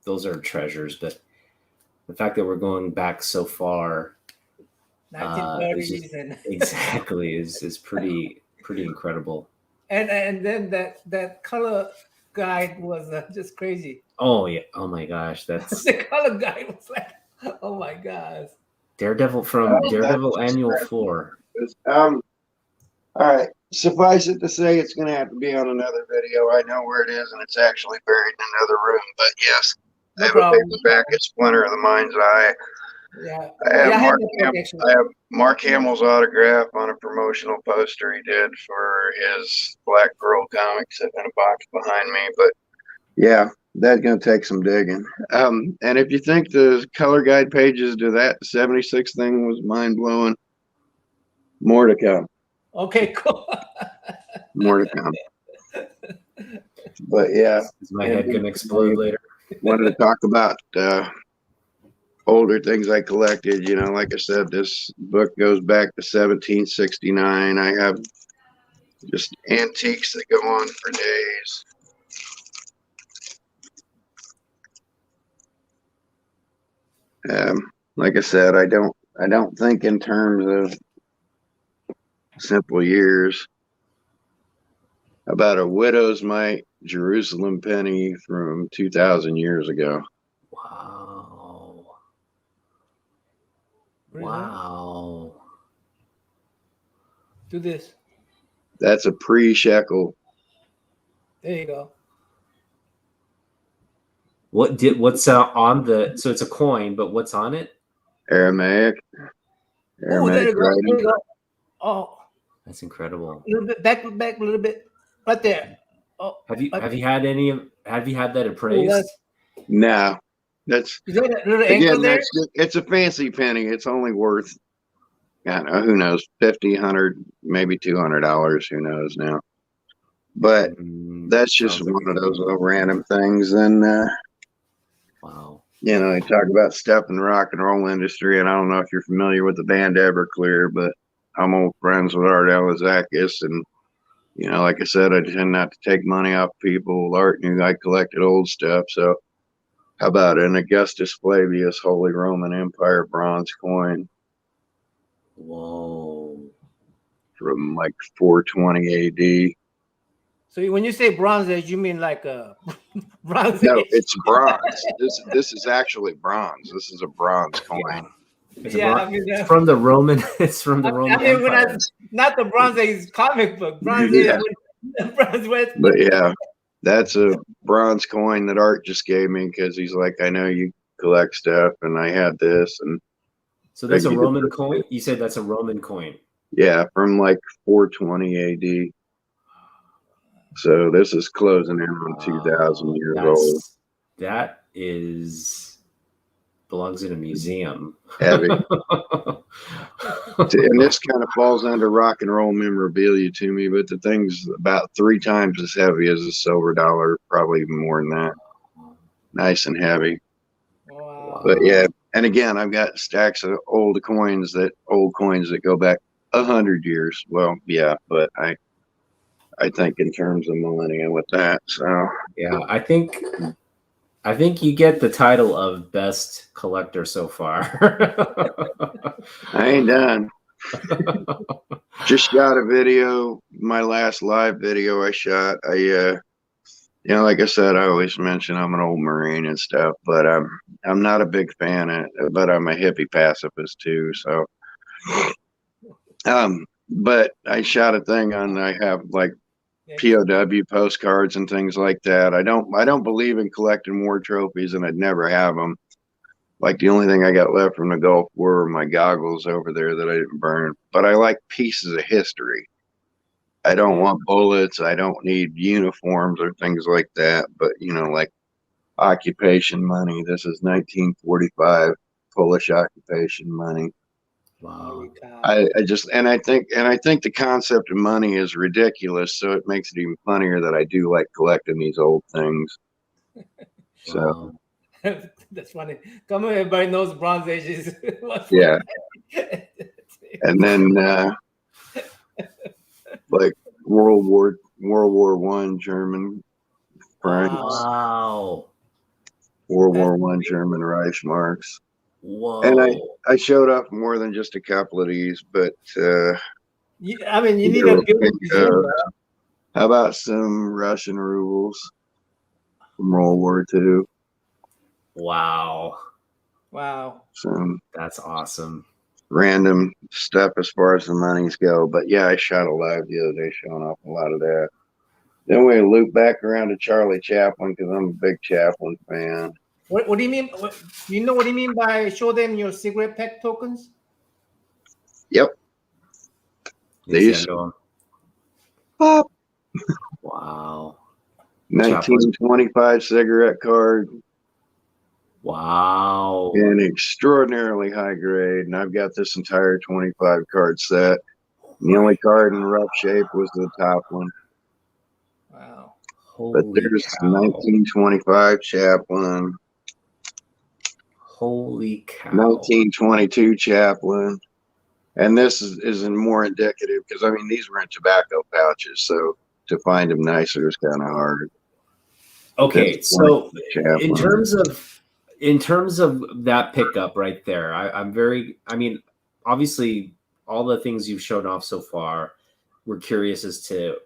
those are treasures. But the fact that we're going back so far, 1930s and exactly is pretty incredible. and then that color guide was just crazy. Oh yeah. Oh my gosh, that's The color guide was like, oh my gosh. Daredevil from Daredevil Annual 4. All right. Suffice it to say, it's going to have to be on another video. I know where it is, and it's actually buried in another room. But yes, I No have problem. a paperback at Splinter of the Mind's Eye. Yeah. I have, Yeah, I have Mark, that book, actually. I have Mark Hamill's autograph on a promotional poster he did for his Black Pearl comics in a box behind me. But yeah, that's going to take some digging. And if you think the color guide pages to that 76 thing was mind blowing, more to come. Okay, cool. More to come. But yeah, Is my head gonna explode later? wanted to talk about older things I collected. You know, like I said, this book goes back to 1769. I have just antiques that go on for days. Like I said, I don't think in terms of simple years. About a widow's mite Jerusalem penny from 2,000 years ago. Wow. Really? Wow. Do this. That's a pre-shekel. There you go. What's on the, so it's a coin, but what's on it? Aramaic. Oh, there Aramaic you go. There writing. you go. Oh, That's incredible. a little bit back, a little bit. Right there. Oh, Have you had that oh, appraised? that's, No, that's is that a little anchor again. there? It's a fancy penny. It's only worth, I don't know, who knows, 50, 100, maybe $200. Who knows now? But that's just Sounds like one a of good those deal. little random things. And Wow. you know, they talk about stuff in the rock and roll industry, and I don't know if you're familiar with the band Everclear, but I'm old friends with Art Elizakis, and you know, like I said, I tend not to take money off people. Art knew I collected old stuff, so how about an Augustus Flavius Holy Roman Empire bronze coin Whoa. from like 420 AD? So when you say Bronze Age, you mean like Bronze No, Age? it's bronze. This is actually bronze. This is a bronze coin. It's Yeah, a I mean, it's from the Roman. It's from the I Roman mean, when Empire. not the Bronze Age comic book. Bronze Age. Yeah. Bronze Age. But yeah, that's a bronze coin that Art just gave me because he's like, I know you collect stuff, and I had this, and So that's a Like you Roman could- coin. You said that's a Roman coin. yeah, from like 420 AD. So this is closing in on 2,000 years old. That belongs in a museum. Heavy. And this kind of falls under rock and roll memorabilia to me, but the thing's about 3 times as heavy as a silver dollar, probably even more than that. Nice and heavy. Wow. But yeah, and again, I've got stacks of old coins that go back 100 years. Well, yeah, but I think in terms of millennia with that. So Yeah, I think you get the title of best collector so far. I ain't done. Just shot a video. My last live video I shot. Like I said, I always mention I'm an old Marine and stuff, but I'm not a big fan of it, but I'm a hippie pacifist too. So, but I shot a thing on. I have like POW postcards and things like that. I don't believe in collecting war trophies, and I'd never have them. Like the only thing I got left from the Gulf War were my goggles over there that I didn't burn. But I like pieces of history. I don't want bullets. I don't need uniforms or things like that. But like occupation money. This is 1945 Polish occupation money. Wow. I think the concept of money is ridiculous. So it makes it even funnier that I do like collecting these old things. So. Wow. That's funny. Come on, everybody knows Bronze Age is. Yeah. And then like World War I German francs. Wow. World War I German Reichsmarks. Whoa. And I showed up more than just a couple of these, but you need a good how about some Russian rubles from World War II? Wow. Some that's awesome. Random stuff as far as the monies go. But yeah, I shot a live the other day showing off a lot of that. Then we loop back around to Charlie Chaplin because I'm a big Chaplin fan. What do you mean? You know what do you mean by show them your cigarette pack tokens? Yep. These. Pop. Wow. 1925 cigarette card. Wow. And extraordinarily high grade. And I've got this entire 25 card set. And the only card in rough shape was the top one. Wow. But there's 1925 Chaplin. Holy cow. 1922 Chaplin. And this is more indicative because, I mean, these were in tobacco pouches. So to find them nicer is kind of hard. Okay. So in terms of that pickup right there, I mean, obviously all the things you've shown off so far, we're curious as to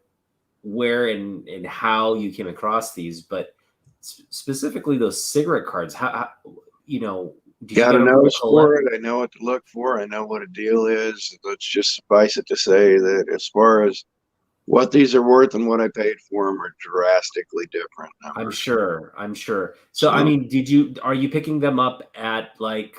where and how you came across these, but specifically those cigarette cards, how got to know for it. I know what to look for. I know what a deal is. Let's just suffice it to say that as far as what these are worth and what I paid for them are drastically different numbers. I'm sure. So I mean, are you picking them up at like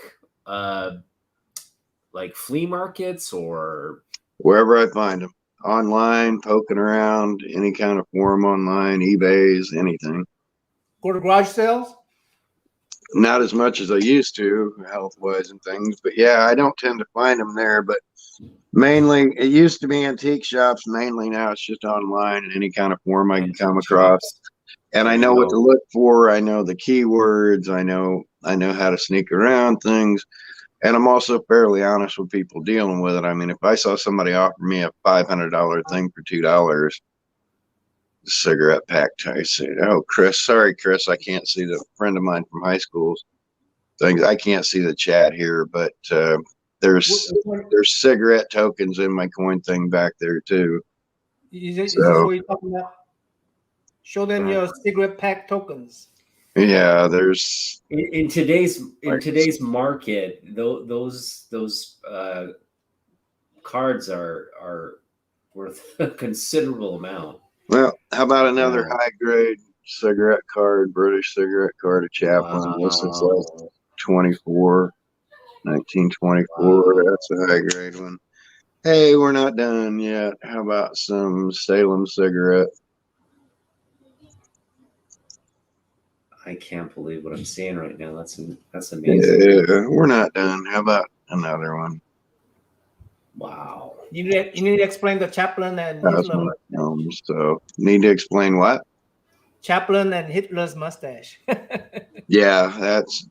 flea markets or wherever I find them? Online, poking around, any kind of forum online, eBay's, anything. Go to garage sales? Not as much as I used to, health-wise and things. But yeah, I don't tend to find them there. But mainly, it used to be antique shops. Mainly now it's just online and any kind of forum I can come across. And I know what to look for. I know the keywords. I know how to sneak around things. And I'm also fairly honest with people dealing with it. I mean, if I saw somebody offer me a $500 thing for $2, cigarette pack, I say, "Oh, Chris, sorry, Chris, I can't see the friend of mine from high school's things. I can't see the chat here, but there's cigarette tokens in my coin thing back there too." Is this what you're talking about? Show them your cigarette pack tokens. Yeah, there's in today's market, those cards are worth a considerable amount. Well, how about another high grade cigarette card, British cigarette card of Chaplin? Wow. This is like 1924. Wow. That's a high grade one. Hey, we're not done yet. How about some Salem cigarette? I can't believe what I'm seeing right now. That's amazing. Yeah, we're not done. How about another one? Wow. You need to explain the Chaplin and Hitler mustache. So need to explain what? Chaplin and Hitler's mustache. Yeah, that's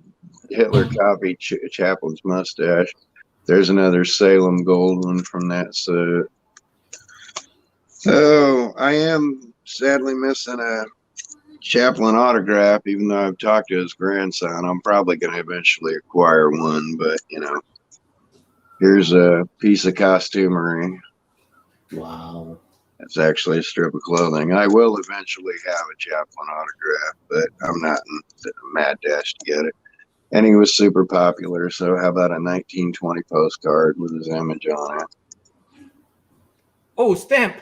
Hitler copied Chaplin's mustache. There's another Salem Gold one from that set. So I am sadly missing a Chaplin autograph, even though I've talked to his grandson. I'm probably going to eventually acquire one, but you know, here's a piece of costumery. Wow. It's actually a strip of clothing. I will eventually have a Chaplin autograph, but I'm not in a mad dash to get it. And he was super popular, so how about a 1920 postcard with his image on it? Oh, stamp.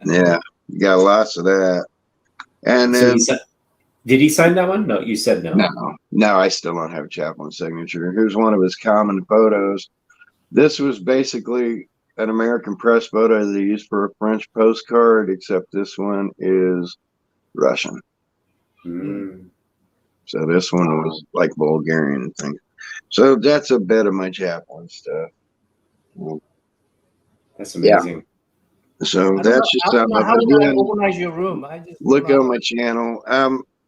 Yeah, you got lots of that. And So then did he sign that one? No, you said no. No, I still don't have a Chaplin signature. Here's one of his common photos. This was basically an American press photo they used for a French postcard, except this one is Russian. Mm. So this one was like Bulgarian and things. So that's a bit of my Chaplin stuff. That's amazing. So that's just something. How do I organize your room? I just Look on my channel.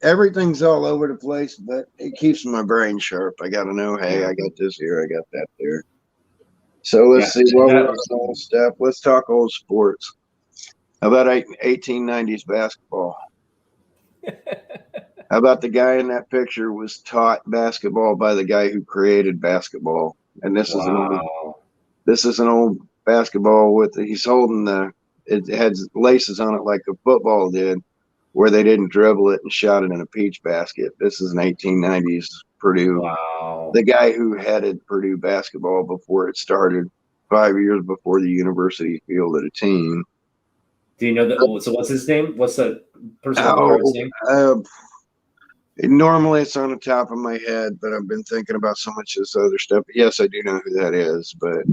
Everything's all over the place, but it keeps my brain sharp. I got to know, hey, I got this here, I got that there. So let's see what was old stuff. Let's talk old sports. How about 1890s basketball? How about the guy in that picture was taught basketball by the guy who created basketball? And this is an old basketball with he's holding it had laces on it like a football did, where they didn't dribble it and shot it in a peach basket. This is an 1890s Purdue. Wow. The guy who headed Purdue basketball before it started, 5 years before the university fielded a team. Do you know that? So what's his name? What's the person's name? Normally it's on the top of my head, but I've been thinking about so much of this other stuff. Yes, I do know who that is, but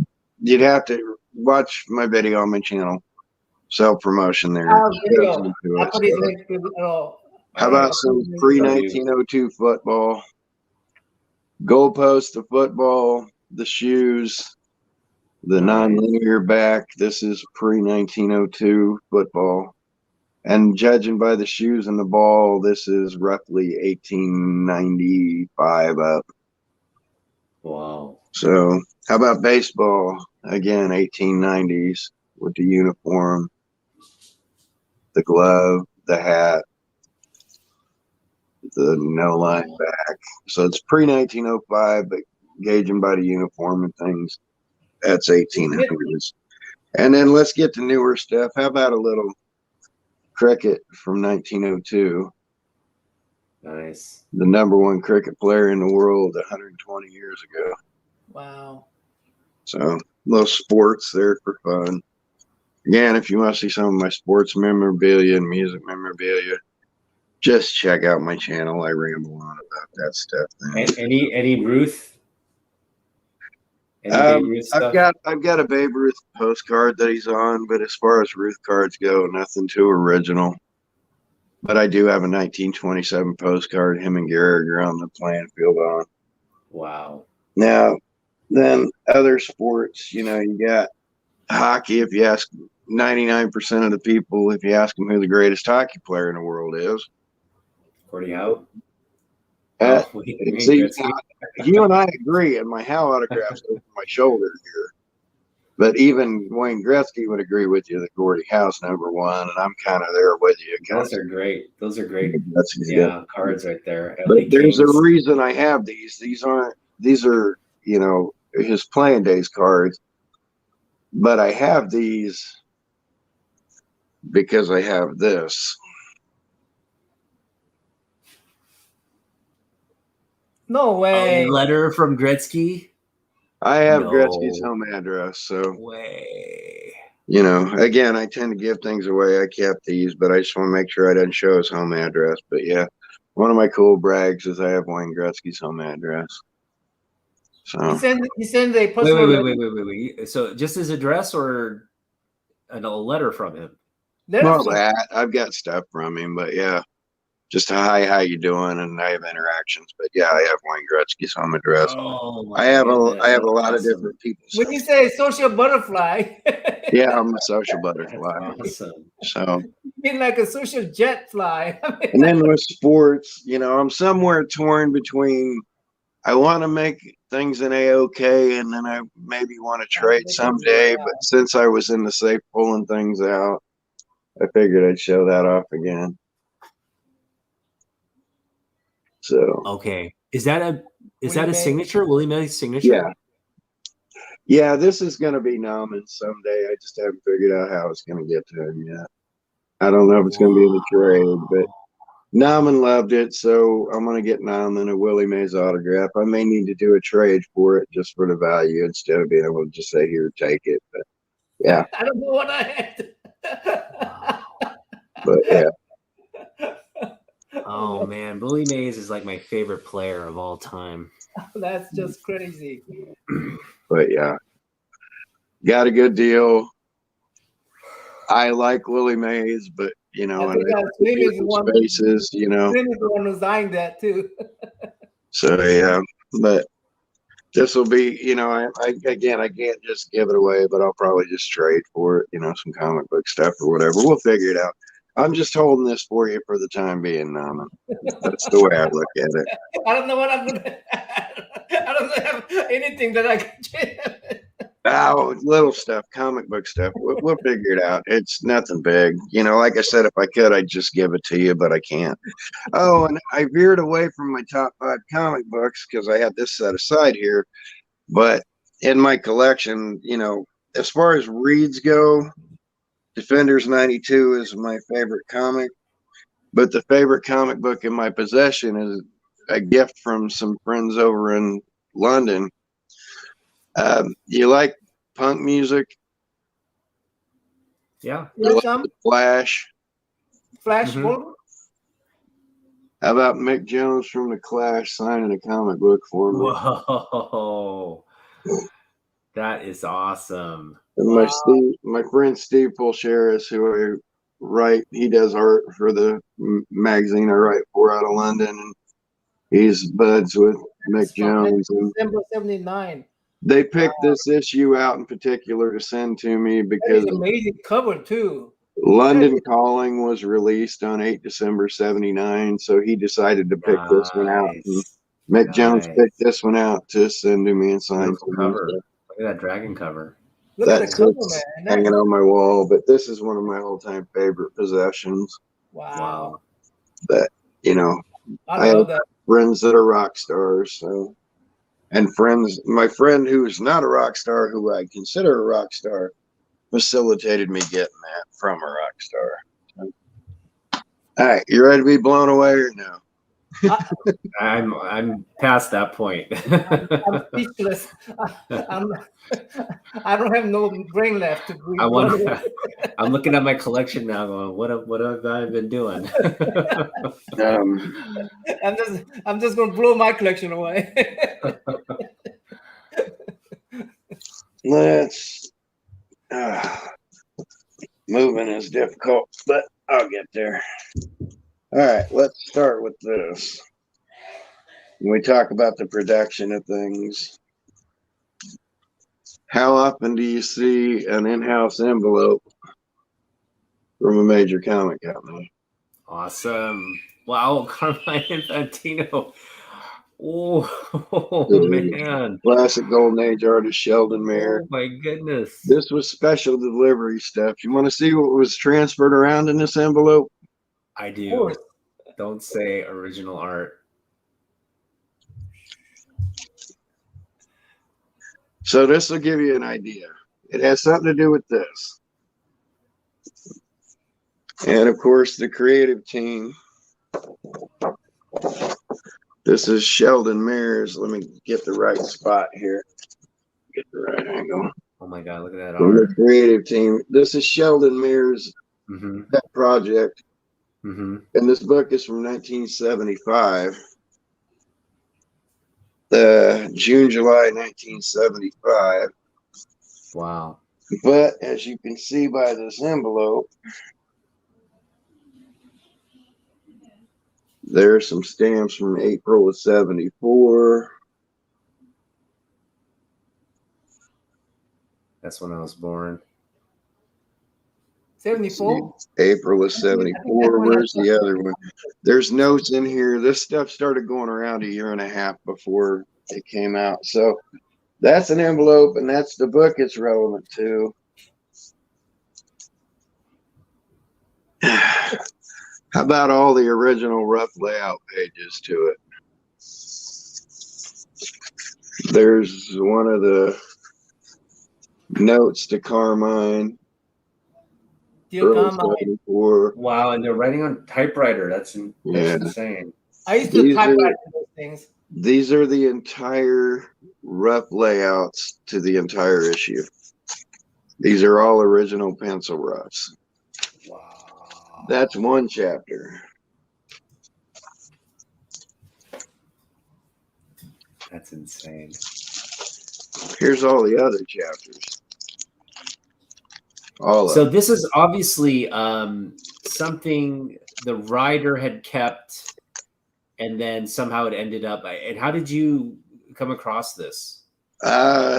you'd have to watch my video on my channel. Self-promotion there. How about some pre-1902 football? Goalpost, the football, the shoes, the non-linear back. This is pre-1902 football. And judging by the shoes and the ball, this is roughly 1895 up. Wow. So how about baseball? Again, 1890s with the uniform, the glove, the hat, the no line back. So it's pre-1905, but gauging by the uniform and things, that's 1800s. And then let's get to newer stuff. How about a little cricket from 1902? Nice. The #1 cricket player in the world 120 years ago. Wow. So little sports there for fun. Again, if you want to see some of my sports memorabilia and music memorabilia, just check out my channel. I ramble on about that stuff. Any Ruth? I've got a Babe Ruth postcard that he's on, but as far as Ruth cards go, nothing too original. But I do have a 1927 postcard. Him and Gehrig are on the playing field on. Wow. Now, then other sports, you got hockey. If you ask 99% of the people, if you ask them who the greatest hockey player in the world is, Gordie Howe. See, you and I agree, and my Howe autograph's over my shoulder here. But even Wayne Gretzky would agree with you that Gordie Howe's #1, and I'm kind of there with you. Those are great. Cards right there. But there's a reason I have these. These are his playing days cards. But I have these because I have this. No way. A letter from Gretzky? I have Gretzky's home address. So, again, I tend to give things away. I kept these, but I just want to make sure I didn't show his home address. But yeah, one of my cool brags is I have Wayne Gretzky's home address. So he sent a wait. So just his address or a letter from him? Well, I've got stuff from him, but yeah, just a hi, how you doing? And I have interactions. But yeah, I have Wayne Gretzky's home address. Oh my I have goodness, a that's lot of awesome. different people. When you say social butterfly, Yeah, I'm a social That's butterfly. awesome. So, you mean like a social jet fly. and then with sports, you know, I'm somewhere torn between I want to make things an A-OK, and then I maybe want to trade someday. But since I was in the safe pulling things out, I figured I'd show that off again. So Okay, is that a Willie Mays? signature? Willie Mays signature? yeah, yeah, this is going to be Nauman someday. I just haven't figured out how it's going to get to him yet. I don't know if it's going to be in the trade, but Nauman loved it, so I'm going to get Nauman a Willie Mays autograph. I may need to do a trade for it just for the value instead of being able to just say, here, take it. But yeah, I don't know what I had. but yeah. Oh man, Willie Mays is like my favorite player of all time. That's just crazy. But yeah, got a good deal. I like Willie Mays, but you know, I think Slim is the one. spaces, you know. Slim is the one who signed that too. So yeah, but this will be, you know, I again, I can't just give it away, but I'll probably just trade for it, you know, some comic book stuff or whatever. We'll figure it out. I'm just holding this for you for the time being, Nauman. That's the way I look at it. I don't know what I'm gonna. I don't have anything that I can change. Oh, little stuff, comic book stuff. We'll figure it out. It's nothing big. You know, like I said, if I could, I'd just give it to you, but I can't. Oh, and I veered away from my top 5 comic books because I had this set aside here. But in my collection, you know, as far as reads go, Defenders 92 is my favorite comic. But the favorite comic book in my possession is a gift from some friends over in London. You like punk music? Yeah. You like the Flash? Flash Mhm. Gordon? How about Mick Jones from the Clash signing a comic book for me? Whoa, that is awesome. And my friend Steve Pulcheris, who I write, he does art for the magazine I write for out of London, and he's buds with Mick Jones. And December '79. they picked this issue out in particular to send to me because It's amazing cover too. London Calling was released on 8 December 79, so he decided to pick this one out. And Mick Jones picked this one out to send to me and sign to me. Cover. Look at that dragon cover. Look at the cover, man. Hanging on my wall, but this is one of my all-time favorite possessions. Wow. That, you know, I love that. Friends that are rock stars, so. And friends, my friend who's not a rock star, who I consider a rock star, facilitated me getting that from a rock star. So. All right, you ready to be blown away or no? I'm past that point. I'm speechless. I don't have no brain left to breathe. I'm looking at my collection now, going, what have I been doing? I'm just gonna blow my collection away. Let's. Moving is difficult, but I'll get there. All right, let's start with this. When we talk about the production of things, how often do you see an in-house envelope from a major comic company? Awesome. Wow, Carmine Infantino. Oh man. Classic Golden Age artist Sheldon Mayer. Oh my goodness. This was special delivery stuff. You want to see what was transferred around in this envelope? I do. Don't say original art. So this will give you an idea. It has something to do with this. And of course, the creative team. This is Sheldon Mayer's. Let me get the right spot here. Get the right angle. Oh my God, look at that From art. the creative team. This is Sheldon Mayer's pet project. And this book is from 1975. June, July 1975. Wow. But as you can see by this envelope, There's some stamps from April of '74. That's when I was born. 74. April of I think that's '74. when I Where's the other one? There's notes in here. This stuff started going around a year and a half before it came out. So that's an envelope, and that's the book it's relevant to. How about all the original rough layout pages to it? There's one of the notes to Carmine. Dear Early Carmine. '74. Wow, and they're writing on typewriter. That's Yeah. insane. I used to These type are- write those things. These are the entire rough layouts to the entire issue. These are all original pencil roughs. Wow. That's one chapter. That's insane. Here's all the other chapters. All So of this is obviously something the writer had kept, and then somehow it ended up. And how did you come across this?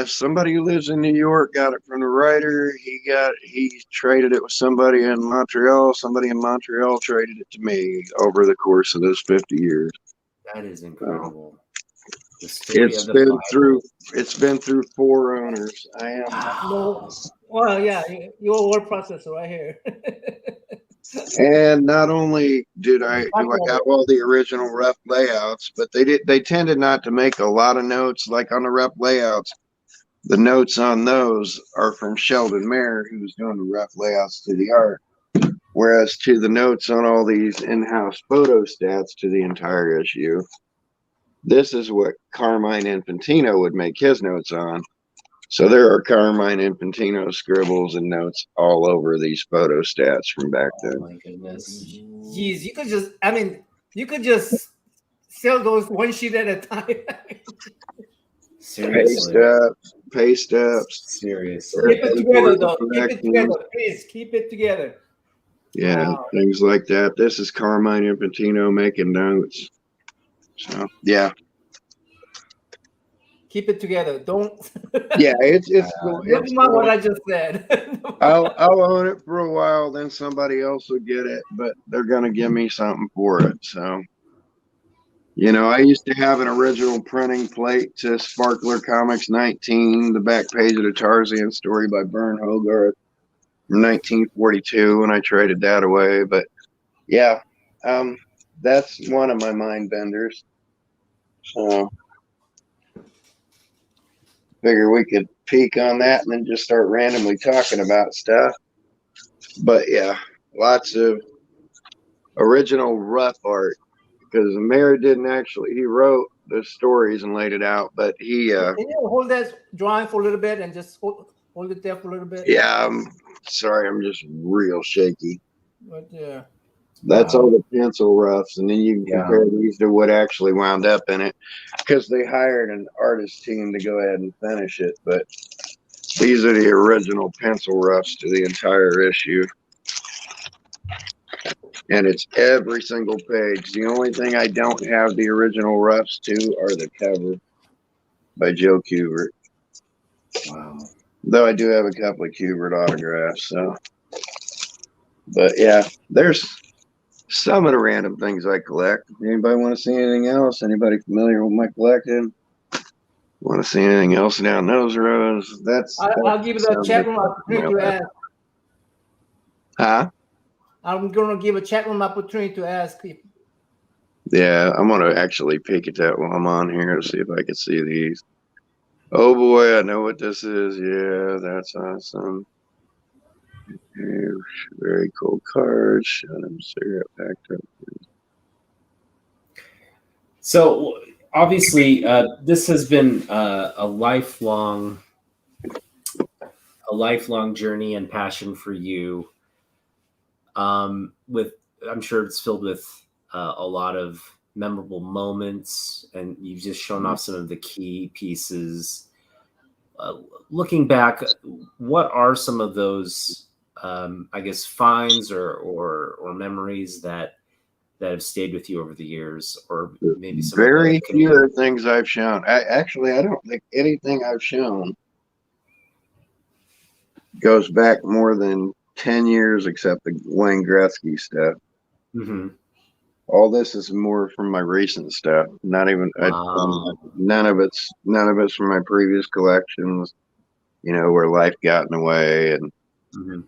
somebody who lives in New York got it from the writer. He traded it with somebody in Montreal. Somebody in Montreal traded it to me over the course of those 50 years. That is incredible. The story It's of the been Bible. through 4 owners. I am No. Well, yeah, your word processor right here. And not only do I have all the original rough layouts, but they tended not to make a lot of notes like on the rough layouts. The notes on those are from Sheldon Mayer, who's doing the rough layouts to the art. Whereas to the notes on all these in-house photo stats to the entire issue, this is what Carmine Infantino would make his notes on. So there are Carmine Infantino scribbles and notes all over these photo stats from back Oh then. my goodness. Jeez, you could just sell those one sheet at a time. Seriously. Paste ups. Seriously. Keep it together, though. Keep it together, please. Keep it together. Yeah, Wow. things like that. This is Carmine Infantino making notes. So yeah, Keep it together. Don't. yeah, it's Never mind what I just said. I'll own it for a while, then somebody else will get it, but they're gonna give me something for it. So, I used to have an original printing plate to Sparkler Comics 19, the back page of the Tarzan story by Vern Hogarth from 1942, and I traded that away. But yeah, that's one of my mind benders. So figure we could peek on that and then just start randomly talking about stuff. But yeah, lots of original rough art because Mayer didn't actually, he wrote the stories and laid it out, but he, Can you hold that drawing for a little bit and just hold it there for a little bit? yeah, I'm sorry, I'm just real shaky. But yeah. That's all the pencil roughs, and then you can Yeah. compare these to what actually wound up in it because they hired an artist team to go ahead and finish it. But these are the original pencil roughs to the entire issue, and it's every single page. The only thing I don't have the original roughs to are the cover by Joe Kubert. Wow. Though I do have a couple of Kubert autographs. So, but yeah, there's some of the random things I collect. Anybody want to see anything else? Anybody familiar with my collection? Want to see anything else down those rows? I'll give you the chat room opportunity to ask. Huh? I'm going to give a chat room opportunity to ask. Yeah, I'm gonna actually peek at that while I'm on here to see if I can see these. Oh boy, I know what this is. Yeah, that's awesome. Very cool cards. Shut him, cigarette packed up. So obviously, this has been a lifelong journey and passion for you. I'm sure it's filled with a lot of memorable moments, and you've just shown off some of the key pieces. Looking back, what are some of those, I guess, finds or memories that that have stayed with you over the years, or maybe some Very of the few of the things I've shown. Actually, I don't think anything I've shown goes back more than 10 years, except the Wayne Gretzky stuff. Mhm. All this is more from my recent stuff. Not even Wow. none of it's from my previous collections. You know, where life got in the way and Mhm.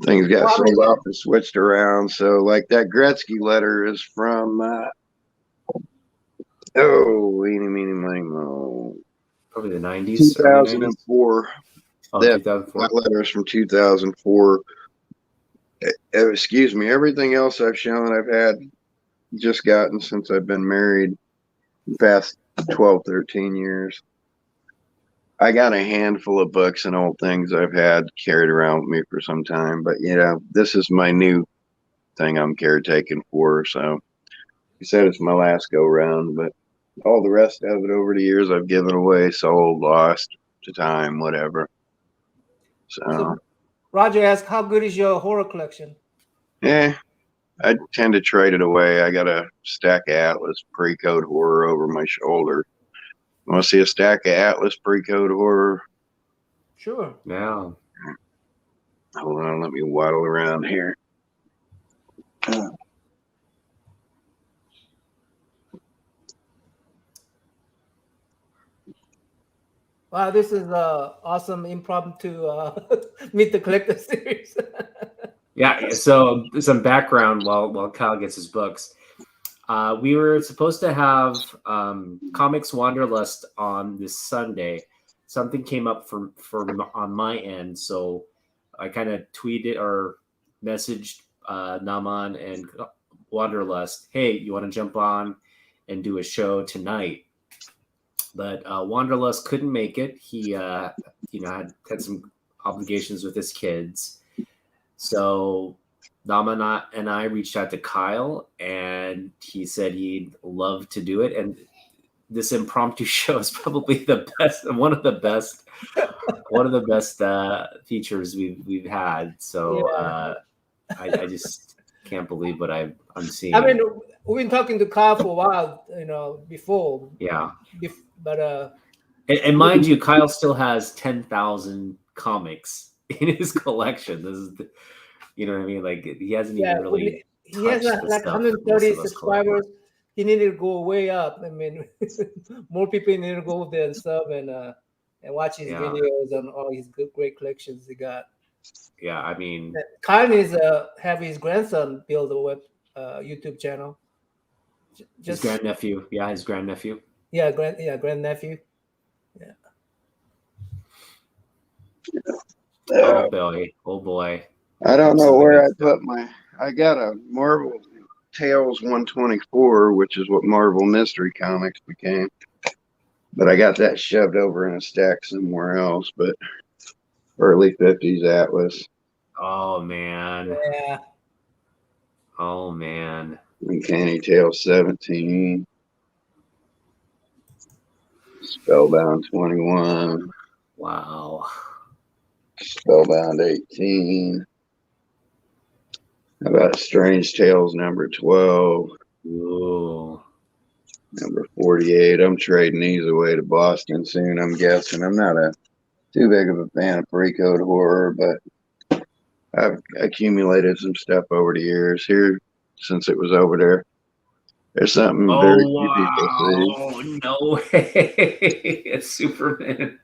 things got Well, I mean, sold off and switched around. So, like that Gretzky letter is from eeny, meeny, miny, mo, Probably the 90s, early 90s. 2004. Oh, That 2004. letter is from 2004. Excuse me. Everything else I've shown, I've had just gotten since I've been married the past 12, 13 years. I got a handful of books and old things I've had carried around with me for some time, but you know, this is my new thing I'm caretaking for. So he said it's my last go round, but all the rest of it over the years I've given away, sold, lost to time, whatever. So Roger asked, "How good is your horror collection?" yeah, I tend to trade it away. I got a stack of Atlas pre-code horror over my shoulder. Want to see a stack of Atlas pre-code horror? Sure. Yeah. Hold on, let me waddle around here. Wow, this is awesome impromptu Meet the Collector series. Yeah. So some background while Kyle gets his books. We were supposed to have Comics Wanderlust on this Sunday. Something came up for on my end, so I kind of tweeted or messaged Naman and Wanderlust, "Hey, you want to jump on and do a show tonight?" But Wanderlust couldn't make it. He, had some obligations with his kids, so Naman and I reached out to Kyle, and he said he'd love to do it. And this impromptu show is probably one of the best features we've had. So Yeah. I just can't believe what I'm seeing. I mean, we've been talking to Kyle for a while, before. Yeah. But And mind you, Kyle still has 10,000 comics in his collection. This is you know what I mean? Like he hasn't even really. He has touched the like stuff 130 most of us collect. subscribers. He needed to go way up. I mean, more people need to go there and sub and watch his videos on all his great collections he got. Yeah, I mean, Kyle needs to have his grandson build a web YouTube channel. His grandnephew. Yeah, his grandnephew. Yeah, grandnephew. Yeah. Oh boy. Oh boy. I don't know where I put I got a Marvel Tales 124, which is what Marvel Mystery Comics became. But I got that shoved over in a stack somewhere else, but early 50s Atlas. Oh man. Yeah. Oh man. Uncanny Tale 17. Spellbound 21. Wow. Spellbound 18. How about Strange Tales number 12? Ooh. Number 48. I'm trading these away to Boston soon, I'm guessing. I'm not too big of a fan of pre-code horror, but I've accumulated some stuff over the years here since it was over there. There's something very few people see. No way. A Superman.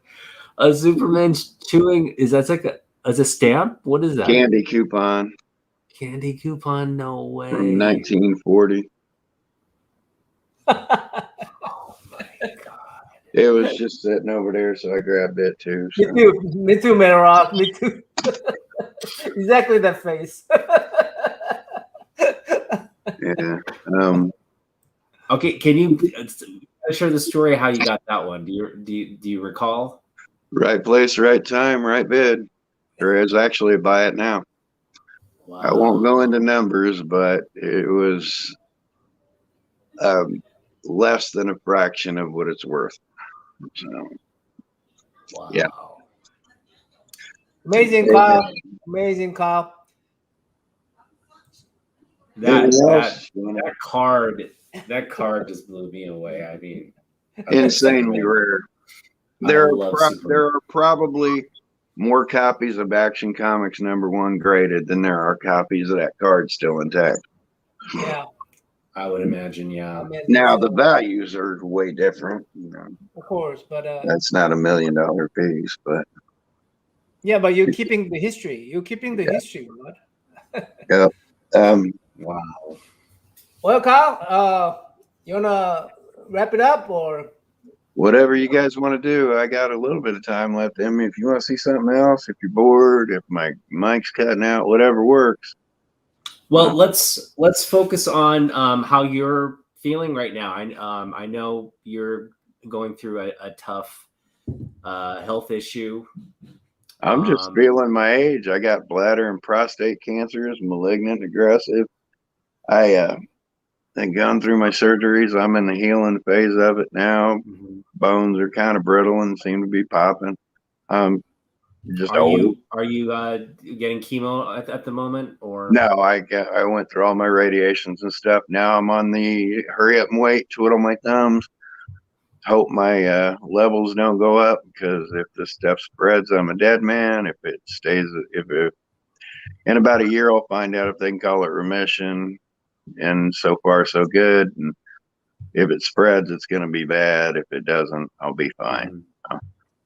A Superman chewing. Is that like a stamp? What is that? Candy coupon. Candy coupon? No way. From 1940. Oh my god. It was just sitting over there, so I grabbed it too. So. Me too, man. Rock. Me too. Exactly that face. Yeah. Okay, can you share the story how you got that one? Do you recall? Right place, right time, right bid. There is actually a buy it now. Wow. I won't go into numbers, but it was less than a fraction of what it's worth. So, wow. Yeah. Amazing, Kyle. Amazing, Kyle. Anything else? that card just blew me away. I mean, Insanely rare. I There love are Superman. there are probably more copies of Action Comics #1 graded than there are copies of that card still intact. Yeah. I would imagine, yeah. I mean, Now it's, the values are way different. You know, of course, but that's not $1 million piece, but yeah, but you're keeping the history. You're keeping the history, right? yeah. Wow. Well, Kyle, you wanna wrap it up or? Whatever you guys want to do, I got a little bit of time left. I mean, if you want to see something else, if you're bored, if my mic's cutting out, whatever works. Well, let's focus on how you're feeling right now. I know you're going through a tough health issue. I'm just feeling my age. I got bladder and prostate cancers, malignant, aggressive. I've gone through my surgeries. I'm in the healing phase of it now. Mhm. Bones are kind of brittle and seem to be popping. Just old. Are you getting chemo at the moment, or No, I went through all my radiations and stuff. Now I'm on the hurry up and wait, twiddle my thumbs, hope my levels don't go up, because if this stuff spreads, I'm a dead man. If it stays, in about a year, I'll find out if they can call it remission. And so far, so good. And if it spreads, it's going to be bad. If it doesn't, I'll be fine.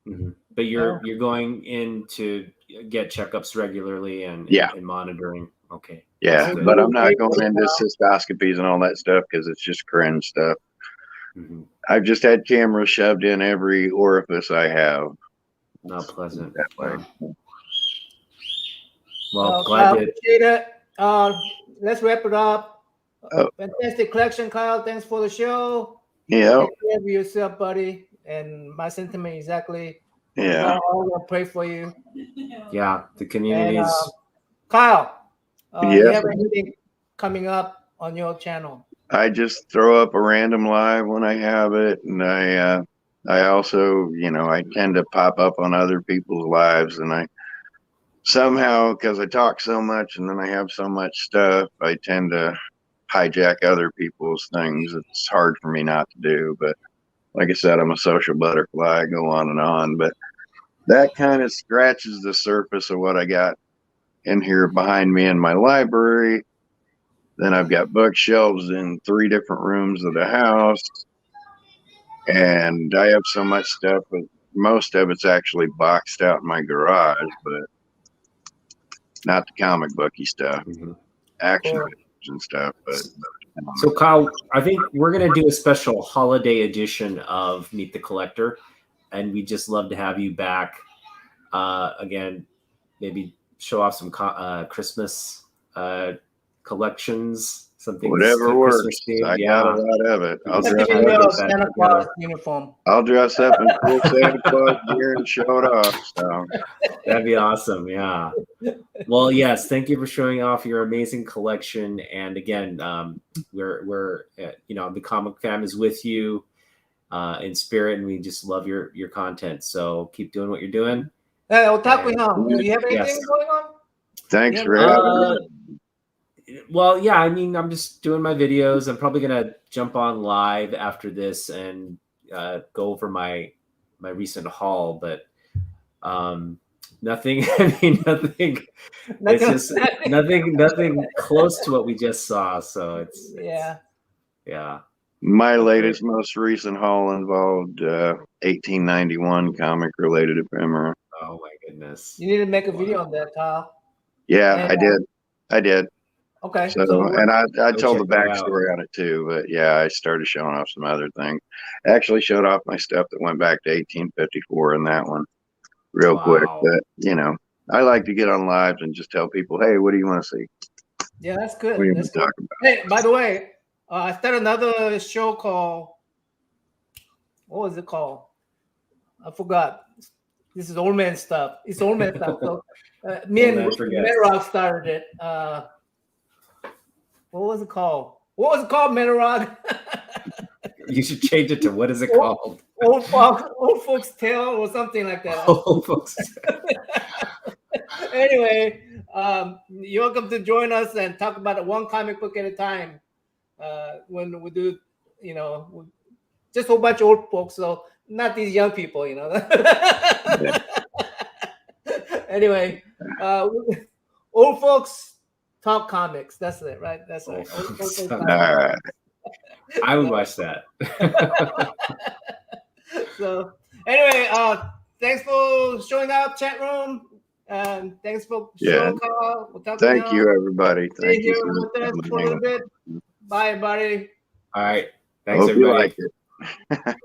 Mhm. But you're going in to get checkups regularly and monitoring. Okay. Yeah, but I'm not going into cystoscopies and all that stuff because it's just cringe stuff. Mhm. I've just had cameras shoved in every orifice I have. Not pleasant. That way. Well, Kyle, glad to. appreciate it. Let's wrap it up. Oh. Fantastic collection, Kyle. Thanks for the show. Yeah, Take care of yourself, buddy. And my sentiment exactly. yeah. I'm gonna pray for you. Yeah, the community And, is. Kyle, Yes. you have anything coming up on your channel? I just throw up a random live when I have it, and I also, I tend to pop up on other people's lives, and I somehow, because I talk so much and then I have so much stuff, I tend to hijack other people's things. It's hard for me not to do, but like I said, I'm a social butterfly. I go on, but that kind of scratches the surface of what I got in here behind me in my library. Then I've got bookshelves in 3 different rooms of the house, and I have so much stuff, but most of it's actually boxed out in my garage, but not the comic booky stuff, action figures and stuff. But So, Kyle, I think we're going to do a special holiday edition of Meet the Collector, and we just love to have you back again. Maybe show off some Christmas collections, something. Whatever works. I got a lot of it. I'll Santa Claus uniform. I'll dress up in cool Santa Claus gear and show it off. So that'd be awesome. Yeah. Well, yes. Thank you for showing off your amazing collection. And again, we're the comic fam is with you in spirit, and we just love your content. So keep doing what you're doing. Hey, Otaku Ham, do you have anything going on? Thanks for having me. Well, yeah, I mean, I'm just doing my videos. I'm probably gonna jump on live after this and go over my recent haul, but nothing. I mean, nothing. It's just nothing close to what we just saw. So it's yeah. My latest, most recent haul involved 1891 comic related ephemera. Oh my goodness! You need to make a video on that, Kyle. Yeah, I did. Okay. So and I told the backstory on it too, but yeah, I started showing off some other things. Actually showed off my stuff that went back to 1854 in that one real quick. But I like to get on lives and just tell people, hey, what do you want to see? Yeah, that's good. What do you want to talk about? Hey, by the way, I started another show called, what was it called? I forgot. This is old man stuff. It's old man stuff. So me and Metarog started it. What was it called? What was it called, Metarog? You should change it to what is it called? Old folks tale or something like that. Old folks. Anyway, you're welcome to join us and talk about one comic book at a time. When we do, just a whole bunch of old folks, so not these young people, Anyway, old folks talk comics. That's it, right? That's right. Old folks talk All comics. right. I would watch that. So anyway, thanks for showing up, chat room. Thanks for showing up. We'll talk Thank now. you, everybody. Stay Thank here you with us for a little bit. Bye, everybody. All right. Thanks, Hope you everybody. like it.